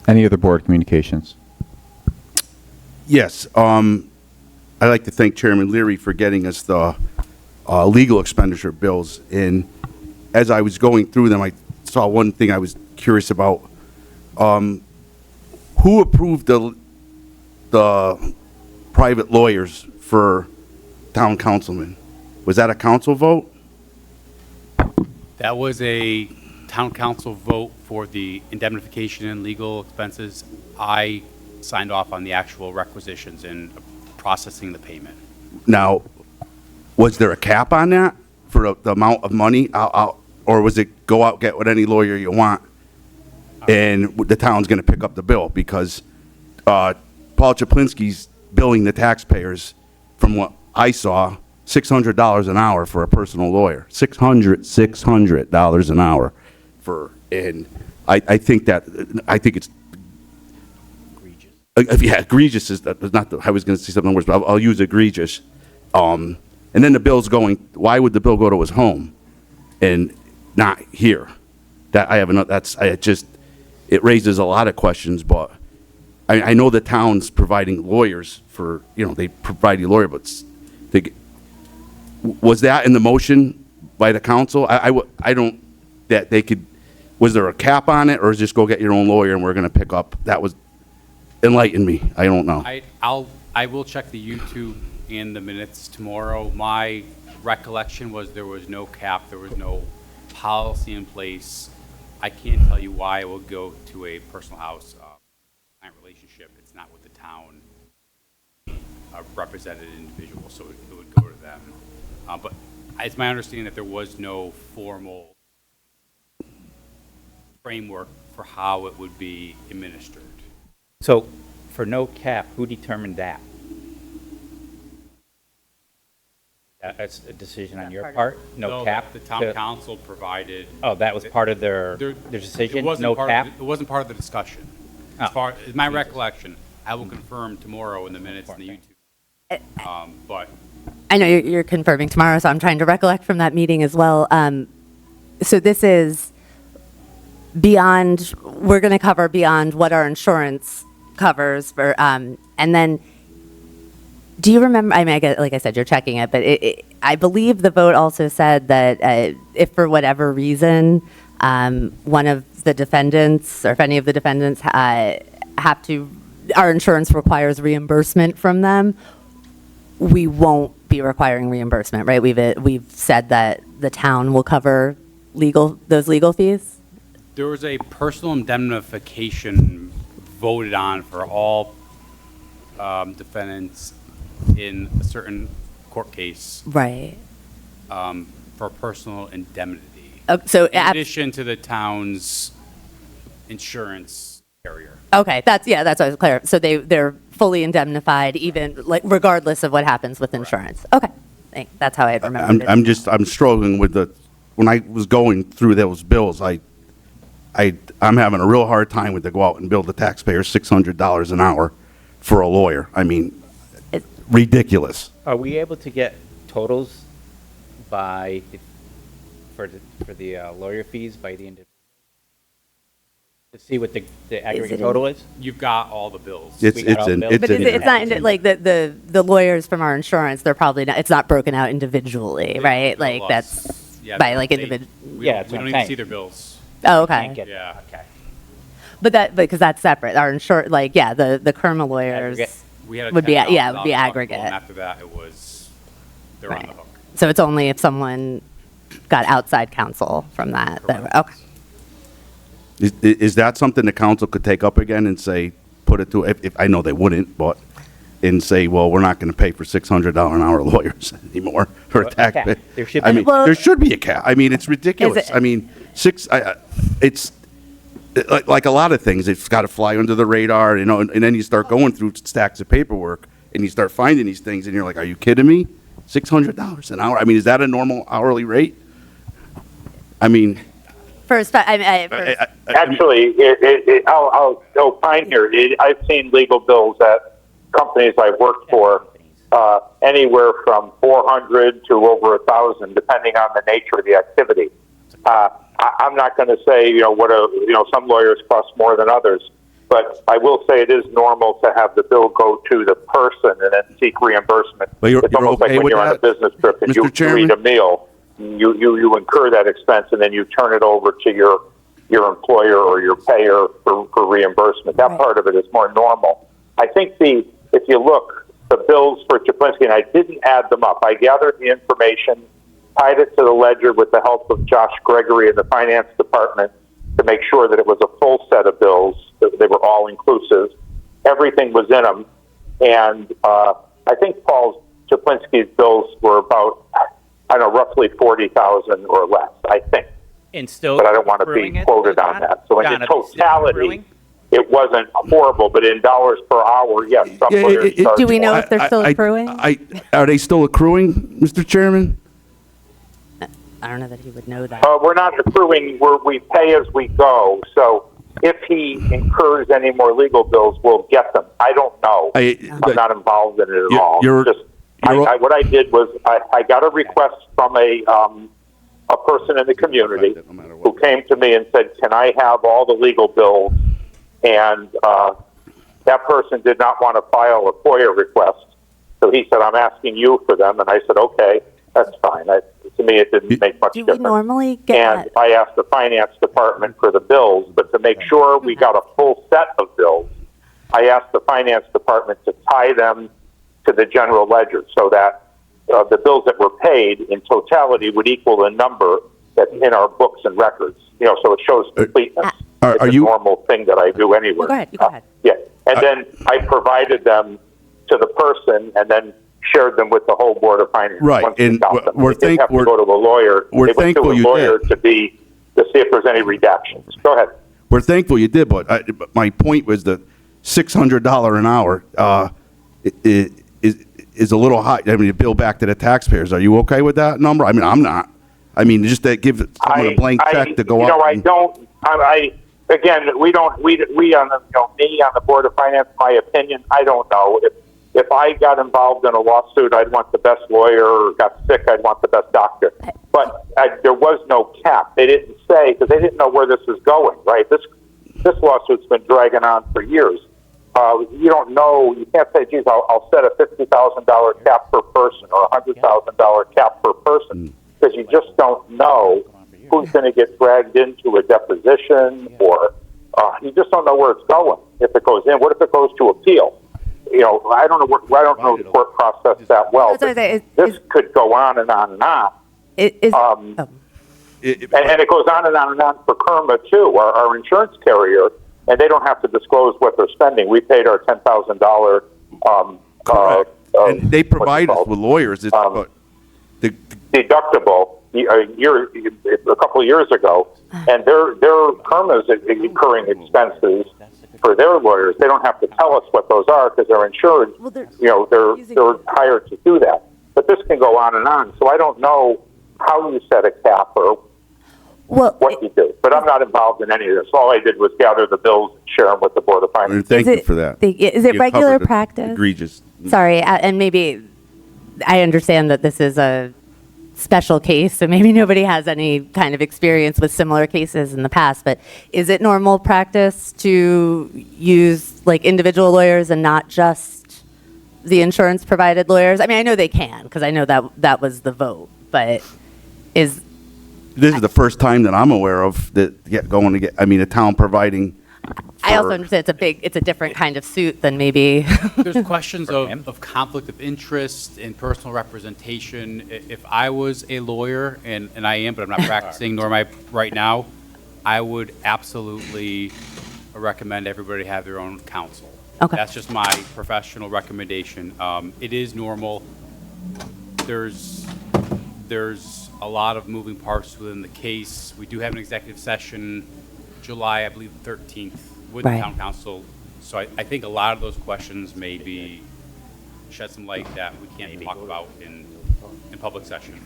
Any other board communications? Yes, I'd like to thank Chairman Leary for getting us the legal expenditure bills. And as I was going through them, I saw one thing I was curious about. Who approved the private lawyers for town councilmen? Was that a council vote? That was a town council vote for the indemnification and legal expenses. I signed off on the actual requisitions and processing the payment. Now, was there a cap on that for the amount of money? Or was it go out, get with any lawyer you want, and the town's going to pick up the bill? Because Paul Chaplinsky's billing the taxpayers, from what I saw, $600 an hour for a personal lawyer. $600 an hour for, and I think it's yeah, egregious is not the, I was going to say something worse, but I'll use egregious. And then the bill's going, why would the bill go to his home and not here? That I have another, it raises a lot of questions, but I know the town's providing lawyers for, they provide you a lawyer, but was that in the motion by the council? I don't, that they could, was there a cap on it, or is just go get your own lawyer and we're going to pick up? That was, enlighten me. I don't know. I will check the YouTube and the minutes tomorrow. My recollection was there was no cap, there was no policy in place. I can't tell you why it would go to a personal house client relationship. It's not with the town, a represented individual, so it would go to them. But it's my understanding that there was no formal framework for how it would be administered. So for no cap, who determined that? That's a decision on your part? No cap? The town council provided. Oh, that was part of their decision? No cap? It wasn't part of the discussion. As far as my recollection, I will confirm tomorrow in the minutes in the YouTube. But I know you're confirming tomorrow, so I'm trying to recollect from that meeting as well. So this is beyond, we're going to cover beyond what our insurance covers for, and then, do you remember, I mean, like I said, you're checking it, but I believe the vote also said that if for whatever reason, one of the defendants, or if any of the defendants have to, our insurance requires reimbursement from them, we won't be requiring reimbursement, right? We've said that the town will cover those legal fees? there was a personal indemnification voted on for all defendants in a certain court case Right. for personal indemnity. So, In addition to the town's insurance carrier. okay, that's what I was clear. So they're fully indemnified, even, like, regardless of what happens with insurance. Okay, that's how I had remembered it. I'm struggling with when I was going through those bills, I'm having a real hard time with to go out and bill the taxpayers $600 an hour for a lawyer. I mean, ridiculous. Are we able to get totals for the lawyer fees by the end of, to see what the aggregate total is? You've got all the bills. It's We got all the in, bills. it's But in it's there. not, like, the lawyers from our insurance, they're probably not, it's not broken out individually, right? Bill Like, us. that's Yeah, by, like, they- individual. We Yeah, don't that's what I'm even saying. see their bills. Oh, Can't okay. get- Yeah. Okay. But because that's separate. Our insur, like, yeah, the Kerma lawyers Aggregate. We had a would be, $10,000 yeah, would be deductible, aggregate. And after that, it was, they're on the Right. hook. So it's only if someone got outside counsel from that. Correct. Okay. Is that something the council could take up again and say, put it to, if I know they wouldn't, but, and say, well, we're not going to pay for $600 an hour lawyers anymore, or Well, tax. okay. There should I be- mean, Well- there should be a cap. I mean, it's ridiculous. it- I mean, it's, like a lot of things, it's got to fly under the radar, you know, and then you start going through stacks of paperwork, and you start finding these things, and you're like, are you kidding me? $600 an hour? I mean, is that a normal hourly rate? I mean, First, first Actually, I'll opine here. I've seen legal bills at companies I've worked for, anywhere from 400 to over 1,000, depending on the nature of the activity. I'm not going to say, some lawyers cost more than others, but I will say it is normal to have the bill go to the person and then seek reimbursement. But you're It's almost okay like when with you're on a that, business trip and Mr. you Chairman? eat a meal. You incur that expense and then you turn it over to your employer or your payer for reimbursement. That part of it is more normal. I think if you look, the bills for Chaplinsky, and I didn't add them up. I gathered the information, tied it to the ledger with the help of Josh Gregory in the finance department to make sure that it was a full set of bills, that they were all inclusive. Everything was in them. And I think Paul Chaplinsky's bills were about, roughly 40,000 or less, I think. And still. But I don't want to accruing be it, quoted John? on that. So in John, are they still totality, accruing? it wasn't horrible, but in dollars per hour, yes, some Yeah, lawyers charge Do we know more. if they're still accruing? Are they still accruing, Mr. Chairman? I don't know that he would know that. We're not accruing, we pay as we go. So if he incurs any more legal bills, we'll get them. I don't know. I'm not involved in it at all. What I did was I got a request from a person in the community who came to me and said, can I have all the legal bills? And that person did not want to file a FOIA request. So he said, I'm asking you for them. And I said, okay, that's fine. To me, it didn't make much Do we difference. normally And get, I asked the finance department for the bills, but to make sure we got a full set of bills, I asked the finance department to tie them to the general ledger so that the bills that were paid in totality would equal the number that's in our books and records. So it shows completeness. Are It's a you- normal thing that I do anyway. go ahead, you go ahead. Yeah, and then I provided them to the person and then shared them with the whole Board of Finance. Right, once we and got them. we're They didn't have to we're- go to a lawyer. we're They went thankful to a you lawyer did. to see if there's any redactions. Go ahead. We're thankful you did, but but my point was the $600 an hour is a little high. I mean, to bill back to the taxpayers. Are you okay with that number? I mean, I'm not. I mean, just to give someone a blank check to go out. I don't. Again, we on the me on the Board of Finance. My opinion, I don't know. If I got involved in a lawsuit, I'd want the best lawyer. Or got sick, I'd want the best doctor. But there was no cap. They didn't say because they didn't know where this was going. Right. This lawsuit's been dragging on for years. You don't know. You can't say, "Geez, I'll set a $50,000 cap per person or a $100,000 cap per person," because you just don't know who's going to get dragged into a deposition, or you just don't know where it's going. If it goes in, what if it goes to appeal? I don't know. I don't know the court process that well. But this could go on and on and on. And it goes on and on and on for Kerma too. Our insurance carrier and they don't have to disclose what they're spending. We paid our $10,000. And they provide us with lawyers. It's, Deductible a couple of years ago, and their firm is incurring expenses for their lawyers. They don't have to tell us what those are because they're insured. They're hired to do that. But this can go on and on. So I don't know how you set a cap or what you do. But I'm not involved in any of this. All I did was gather the bills and share them with the Board of Finance. Thank you for that. Is it You regular covered the practice? Egregious. Sorry, and maybe I understand that this is a special case, so maybe nobody has any kind of experience with similar cases in the past, but is it normal practice to use like individual lawyers and not just the insurance provided lawyers? I mean, I know they can, because I know that was the vote, but this is the first time that I'm aware of that a town providing. I also understand it's a different kind of suit than maybe. There's questions of conflict of interest and personal representation. If I was a lawyer, and I am, but I'm not practicing, nor am I right now, I would absolutely recommend everybody have their own counsel. Okay. That's just my professional recommendation. It is normal. There's a lot of moving parts within the case. We do have an executive session July, I believe, 13th with the town council. So I think a lot of those questions maybe shed some light that we can't talk about in public session.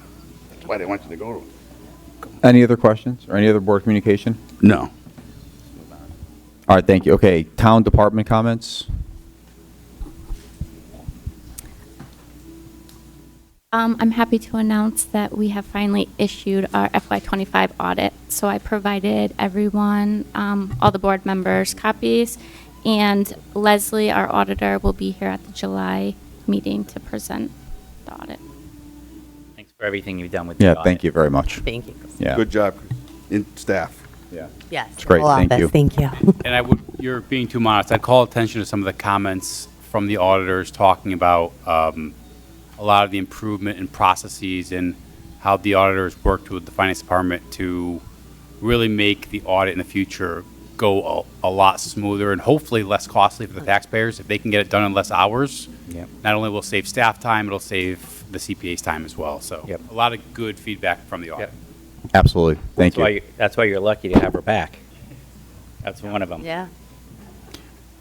That's why they want you to go. Any other questions or any other board communication? No. All right, thank you. Okay, town department comments? I'm happy to announce that we have finally issued our FY25 audit. So I provided everyone, all the board members, copies, and Leslie, our auditor, will be here at the July meeting to present the audit. Thanks for everything you've done with the Yeah, audit. thank you very much. Thank you. Yeah. Good job, in staff. Yeah. Yes. It's great, whole thank office, you. Thank you. And you're being too modest. I'd call attention to some of the comments from the auditors talking about a lot of the improvement in processes and how the auditors worked with the finance department to really make the audit in the future go a lot smoother and hopefully less costly for the taxpayers. If they can get it done in less hours, not only will it save staff time, it'll save the CPA's time as well. So a lot of good feedback from the audit. Absolutely. Thank you. That's why you're lucky to have her back. That's one of them. Yeah.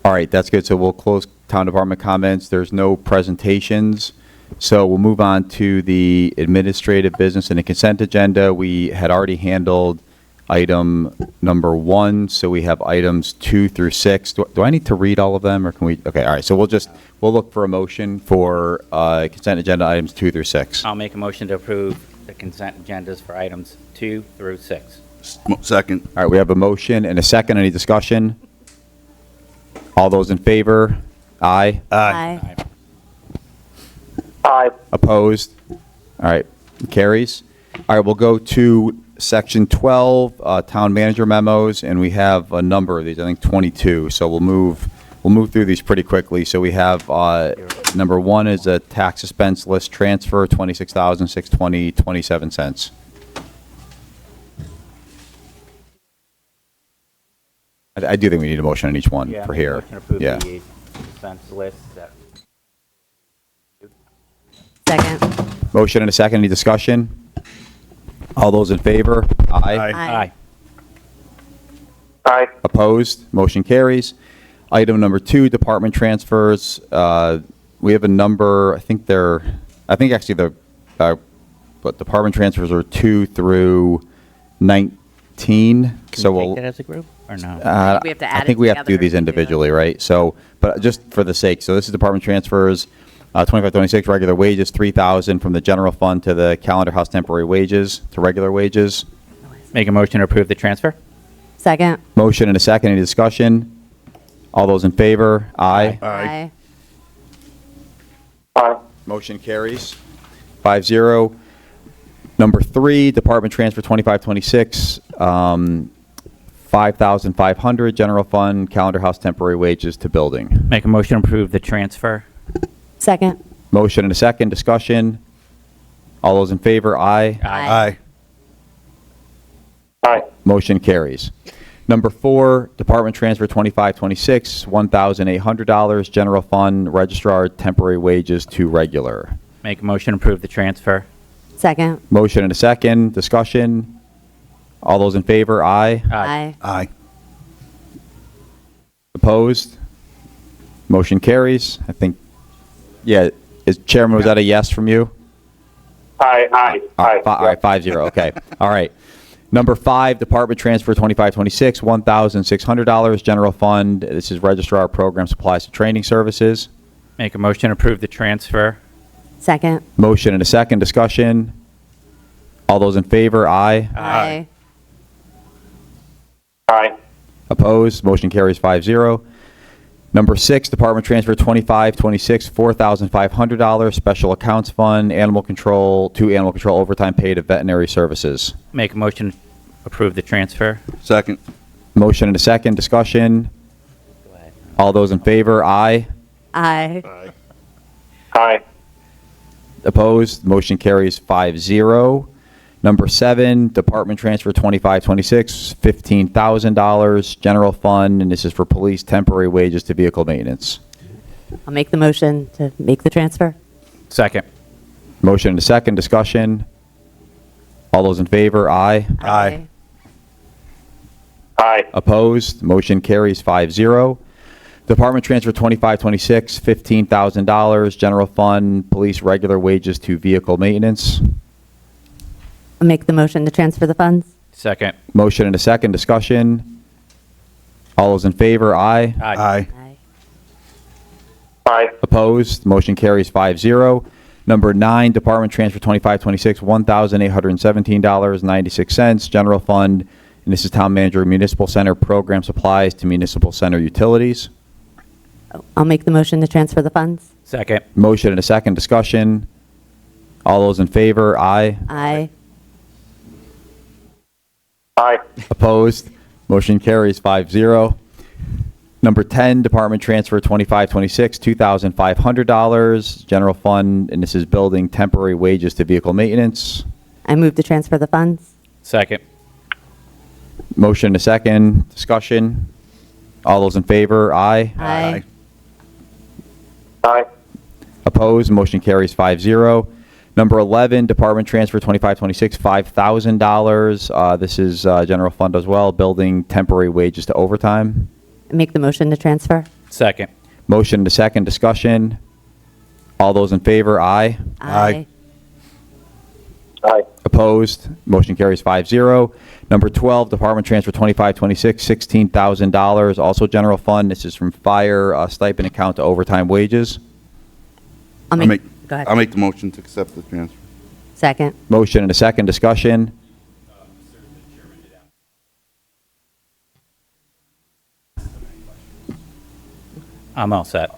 All right, that's good. So we'll close town department comments. There's no presentations. So we'll move on to the administrative business and the consent agenda. We had already handled item number 1, so we have items 2 through 6. Do I need to read all of them, or can we? Okay, all right. So we'll look for a motion for consent agenda items 2 through 6. I'll make a motion to approve the consent agendas for items 2 through 6. Second. All right, we have a motion and a second. Any discussion? All those in favor? Aye. Aye. Aye. Opposed? All right, carries. All right, we'll go to section 12, town manager memos, and we have a number of these, I think 22. So we'll move through these pretty quickly. So we have number 1 is a tax expense list transfer, $26,620.27. I do think we need a motion on each one for here. Motion to approve Yeah. the expense list. Second. Motion and a second. Any discussion? All those in favor? Aye. Aye. Aye. Opposed? Motion carries. Item number 2, department transfers. We have a number, I think actually the department transfers are 2 through 19. Can we take that as a group or no? We have to add I think it we have to do together these and do them. individually, right? So, but just for the sake, so this is department transfers, 25-26 regular wages, 3,000 from the general fund to the calendar house temporary wages to regular wages. Make a motion to approve the transfer? Second. Motion and a second. Any discussion? All those in favor? Aye. Aye. Aye. Motion carries 5-0. Number 3, department transfer 25-26, 5,500 general fund calendar house temporary wages to building. Make a motion to approve the transfer? Second. Motion and a second. Discussion. All those in favor? Aye. Aye. Aye. Motion carries. Number 4, Department Transfer 2526, $1,800, General Fund, Registrar, temporary wages to regular. Make a motion to approve the transfer. Second. Motion and a second. Discussion. All those in favor, aye. Aye. Aye. Opposed? Motion carries. I think, yeah, Chairman, was that a yes from you? Aye. All right, 5-0, okay. All right. Number 5, Department Transfer 2526, $1,600, General Fund. This is Registrar Program Supplies to Training Services. Make a motion to approve the transfer. Second. Motion and a second. Discussion. All those in favor, aye. Aye. Aye. Opposed? Motion carries 5-0. Number 6, Department Transfer 2526, $4,500, Special Accounts Fund, Animal Control, to Animal Control overtime paid to veterinary services. Make a motion to approve the transfer. Second. Motion and a second. Discussion. All those in favor, aye. Aye. Aye. Opposed? Motion carries 5-0. Number 7, Department Transfer 2526, $15,000, General Fund, and this is for police temporary wages to vehicle maintenance. I'll make the motion to make the transfer. Second. Motion and a second. Discussion. All those in favor, aye. Aye. Aye. Opposed? Motion carries 5-0. Department Transfer 2526, $15,000, General Fund, police regular wages to vehicle maintenance. I'll make the motion to transfer the funds. Second. Motion and a second. Discussion. All those in favor, aye. Aye. Aye. Aye. Opposed? Motion carries 5-0. Number 9, Department Transfer 2526, $1,817.96, General Fund, and this is Town Manager Municipal Center Program Supplies to Municipal Center Utilities. I'll make the motion to transfer the funds. Second. Motion and a second. Discussion. All those in favor, aye. Aye. Aye. Opposed? Motion carries 5-0. Number 10, Department Transfer 2526, $2,500, General Fund, and this is building temporary wages to vehicle maintenance. I move to transfer the funds. Second. Motion and a second. Discussion. All those in favor, aye. Aye. Aye. Opposed? Motion carries 5-0. Number 11, Department Transfer 2526, $5,000. This is General Fund as well, building temporary wages to overtime. I make the motion to transfer. Second. Motion and a second. Discussion. All those in favor, aye. Aye. Aye. Opposed? Motion carries 5-0. Number 12, Department Transfer 2526, $16,000, also General Fund. This is from fire stipend account to overtime wages. I'll I'll make, make, go ahead. I'll make the motion to accept the transfer. Second. Motion and a second. Discussion. I'm all set.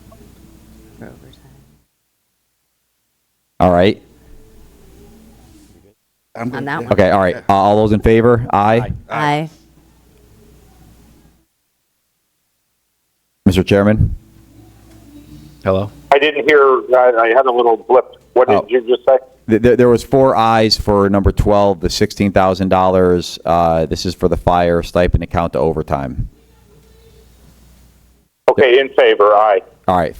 All right. I'm On good, that yeah. one? Okay, all right. All those in favor? Aye. Aye. Mr. Chairman? Hello? I didn't hear, I had a little blip. What Oh. did you just say? There was 4 ayes for number 12, the $16,000. This is for the fire stipend account to overtime. Okay, in favor, aye. All right,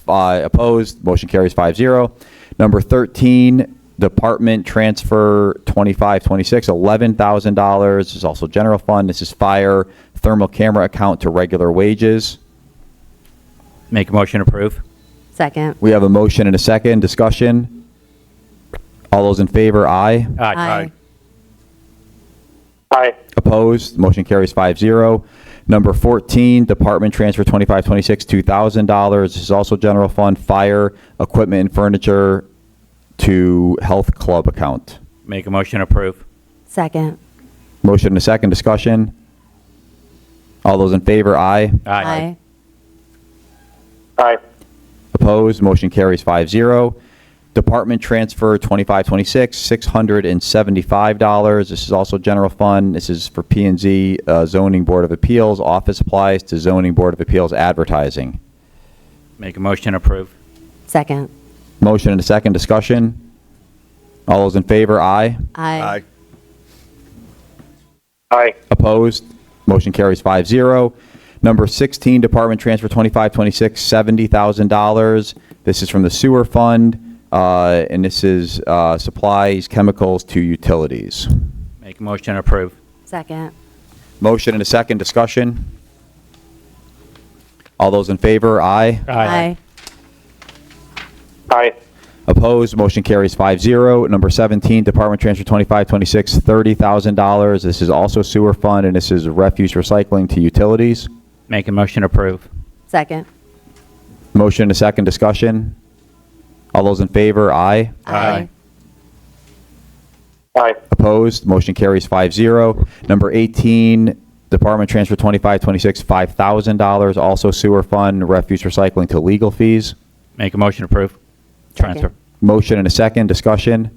opposed, motion carries 5-0. Number 13, Department Transfer 2526, $11,000. This is also General Fund. This is fire thermal camera account to regular wages. Make a motion to approve. Second. We have a motion and a second. Discussion. All those in favor, aye. Aye. Aye. Opposed, motion carries 5-0. Number 14, Department Transfer 2526, $2,000. This is also General Fund, fire, equipment, and furniture to health club account. Make a motion to approve. Second. Motion and a second. Discussion. All those in favor, aye. Aye. Aye. Opposed, motion carries 5-0. Department Transfer 2526, $675. This is also General Fund. This is for P&Z Zoning Board of Appeals, office supplies to Zoning Board of Appeals advertising. Make a motion to approve. Second. Motion and a second. Discussion. All those in favor, aye. Aye. Aye. Aye. Opposed, Motion carries 5-0. Number 16, Department Transfer 2526, $70,000. This is from the sewer fund, and this is supplies, chemicals to utilities. Make a motion to approve. Second. Motion and a second. Discussion. All those in favor, aye. Aye. Aye. Opposed, motion carries 5-0. Number 17, Department Transfer 2526, $30,000. This is also sewer fund, and this is refuse recycling to utilities. Make a motion to approve. Second. Motion and a second. Discussion. All those in favor, aye. Aye. Aye. Opposed, motion carries 5-0. Number 18, Department Transfer 2526, $5,000, also sewer fund, refuse recycling to legal fees. Make a motion to approve. Transfer. Motion and a second. Discussion.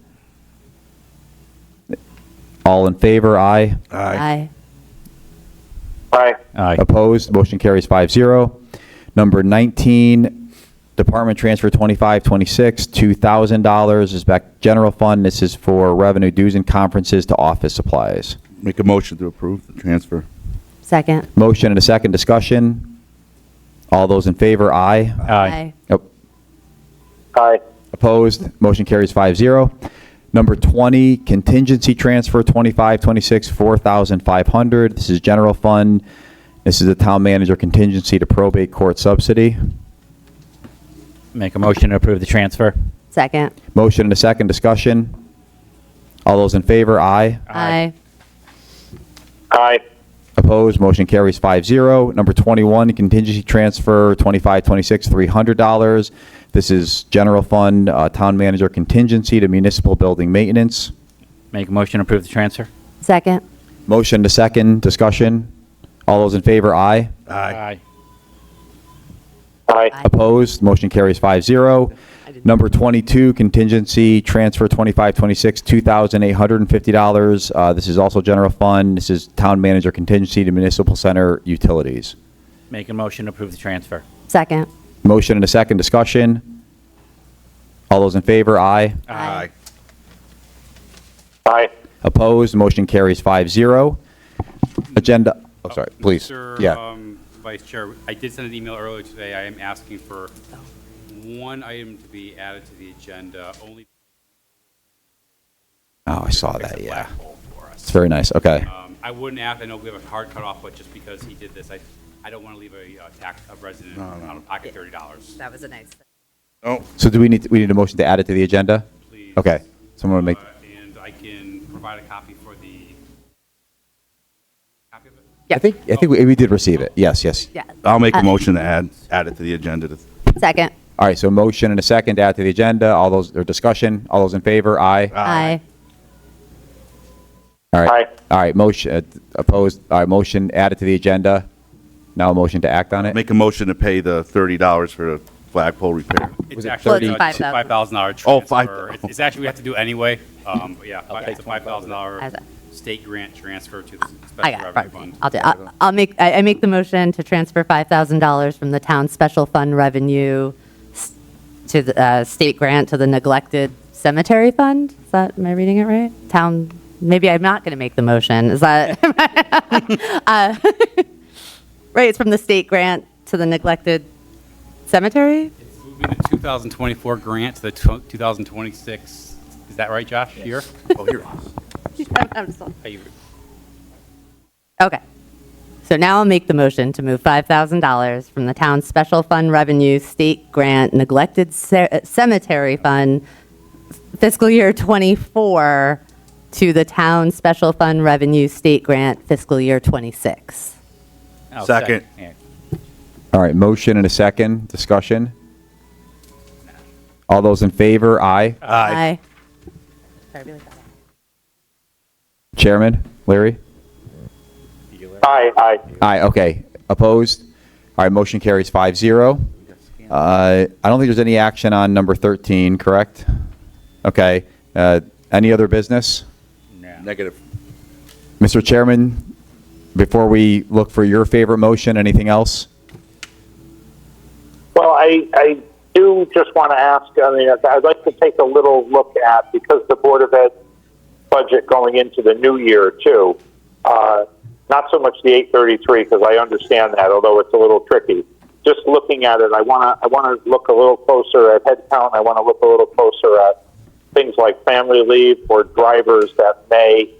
All in favor, aye. Aye. Aye. Aye. Opposed, motion carries 5-0. Number 19, Department Transfer 2526, $2,000 is back general fund. This is for revenue dues and conferences to office supplies. Make a motion to approve the transfer. Second. Motion and a second. Discussion. All those in favor, aye. Aye. Yep. Aye. Opposed, motion carries 5-0. Number 20, contingency transfer 2526, $4,500. This is general fund. This is the town manager contingency to probate court subsidy. Make a motion to approve the transfer. Second. Motion and a second. Discussion. All those in favor, aye. Aye. Aye. Opposed, motion carries 5-0. Number 21, contingency transfer 2526, $300. This is general fund, town manager contingency to municipal building maintenance. Make a motion to approve the transfer. Second. Motion to second. Discussion. All those in favor, aye. Aye. Aye. Opposed, motion carries 5-0. Number 22, contingency transfer 2526, $2,850. This is also general fund. This is town manager contingency to municipal center utilities. Make a motion to approve the transfer. Second. Motion and a second. Discussion. All those in favor, aye. Aye. Aye. Opposed, motion carries 5-0. Agenda, oh, sorry, please. Yeah. Vice Chair, I did send an email earlier today. I am asking for one item to be added to the agenda, only. Oh, I saw that, Fix a yeah. flagpole for us. It's very nice, okay. I wouldn't ask, I know we have a hard cutoff, but just because he did this, I don't want to leave a resident out of pocket $30. That was a nice thing. Oh, So do we need a motion to add it to the agenda? Please. Okay, someone make, And I can provide a copy for the, copy of it? I think we did receive it, yes. Yeah. I'll make a motion to add it to the agenda. Second. All right, so motion and a second to add to the agenda, all those, or discussion, all those in favor, aye? Aye. All right, Aye. all right, motion, opposed, all right, motion added to the agenda, now a motion to act on it? Make a motion to pay the $30 for the flagpole repair. It's it actually 30? a $5,000. $5,000 transfer. Oh, $5,000. It's actually, we have to do it anyway, but yeah, Okay. it's a $5,000 As a- state grant transfer to the I special got revenue it. fund. I'll do. I make the motion to transfer $5,000 from the town special fund revenue to the state grant to the neglected cemetery fund. Is that, am I reading it right? Town. Maybe I'm not going to make the motion. Is that right? It's from the state grant to the neglected cemetery. It's moving the 2024 grant to the 2026, is that right, Josh? Year? Oh, here. Are you- Okay. So now I'll make the motion to move $5,000 from the town's special fund revenue state grant neglected cemetery fund fiscal year '24 to the town special fund revenue state grant fiscal year '26. Oh, Second. Yeah. All right, motion and a second, discussion. All those in favor, aye. Aye. Chairman, Larry? Aye. Aye. Aye, okay. Opposed? All right, motion carries 5-0. I don't think there's any action on number 13, correct? Okay. Any other business? Negative. Mr. Chairman, before we look for your favorite motion, anything else? Well, I do just want to ask, I mean, I'd like to take a little look at, because the Board of Ed budget going into the new year, too, not so much the 833, because I understand that, although it's a little tricky. Just looking at it, I want to look a little closer at headcount. I want to look a little closer at things like family leave or drivers that may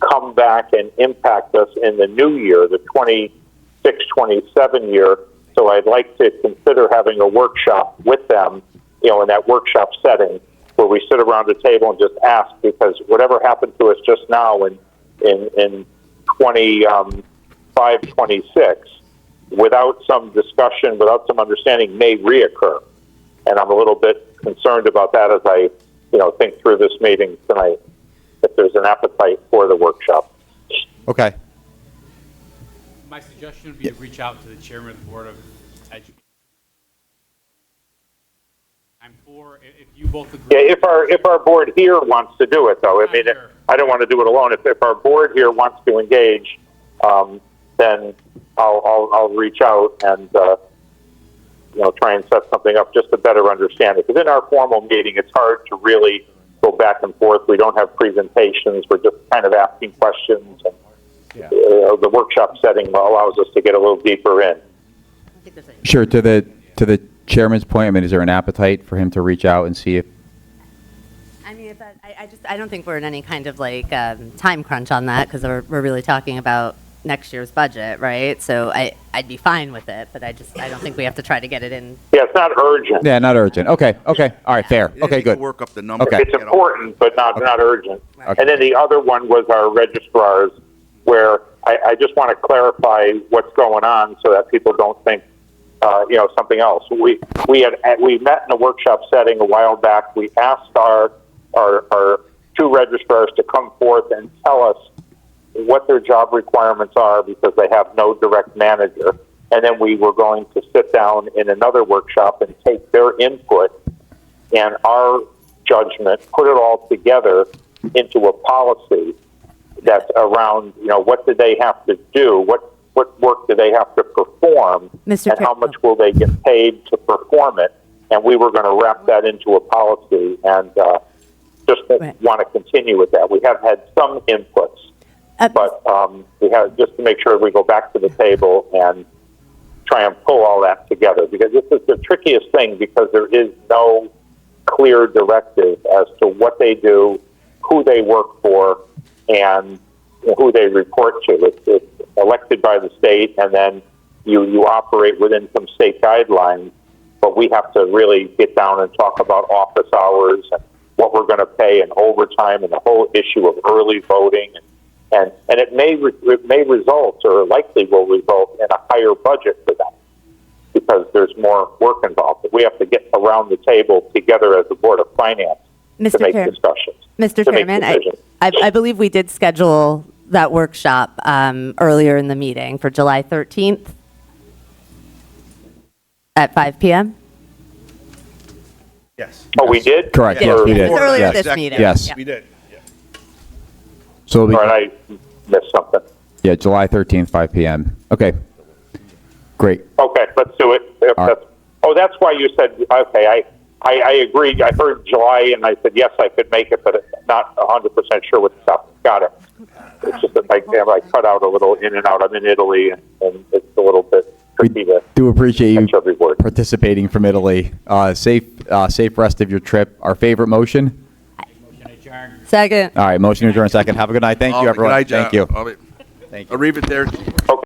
come back and impact us in the new year, the 26-27 year. So I'd like to consider having a workshop with them, in that workshop setting where we sit around a table and just ask, because whatever happened to us just now in 25, 26, without some discussion, without some understanding, may reoccur. And I'm a little bit concerned about that as I, think through this meeting tonight, if there's an appetite for the workshop. Okay. My suggestion would be to reach out to the chairman of the Board of Education. If you both agree. Yeah, if our board here wants to do it, though, I mean, Sure. I don't want to do it alone. If our board here wants to engage, then I'll reach out and try and set something up just to better understand it. Because in our formal meeting, it's hard to really go back and forth. We don't have presentations. We're just kind of asking questions. And, the workshop setting allows us to get a little deeper in. Sure. To the chairman's point, I mean, is there an appetite for him to reach out and see if? I mean, I don't think we're in any kind of time crunch on that, because we're really talking about next year's budget, right? So I'd be fine with it, but I don't think we have to try to get it in. Yeah, it's not urgent. Yeah, not urgent. Okay. All right. Fair. Okay. Good. Work up the number. Okay. It's important, but not urgent. Okay. And then the other one was our registrars, where I just want to clarify what's going on so that people don't think, something else. We met in a workshop setting a while back. We asked our two registrars to come forth and tell us what their job requirements are, because they have no direct manager. And then we were going to sit down in another workshop and take their input and our judgment, put it all together into a policy that's around, what do they have to do? What work do they have to perform? Mr. And how much will they get paid to perform it? And we were going to wrap that into a policy, and just want to continue with that. We have had some inputs, but we have just to make sure we go back to the table and try and pull all that together, because this is the trickiest thing, because there is no clear directive as to what they do, who they work for, and who they report to. It's elected by the state, and then you operate within some state guidelines, but we have to really get down and talk about office hours and what we're going to pay and overtime and the whole issue of early voting. And it may result, or likely will result, in a higher budget for them, because there's more work involved. But we have to get around the table together as the Board of Finance to make discussions. Mr. Chairman, I believe we did schedule that workshop earlier in the meeting for July 13th at 5 p.m. Yes. Oh, we did? Correct. Yeah. Yes, we It did. was earlier Yes. this meeting. Yes. Yeah. We did. Yeah. So it'll be, All right, I missed something. yeah, July 13th, 5 p.m. Okay. Great. Okay, let's do it. All right. That's why you said, okay, I agreed. I heard July, and I said, yes, I could make it, but not 100% sure what stuff. Got it. It's just that I cut out a little in and out. I'm in Italy, and it's a little bit tricky to Do appreciate you catch every word. participating from Italy. Safe rest of your trip. Our favorite motion? Second. All right, motion to adjourn second. Have a good night. Thank you, everyone. Thank you. Arrivederci.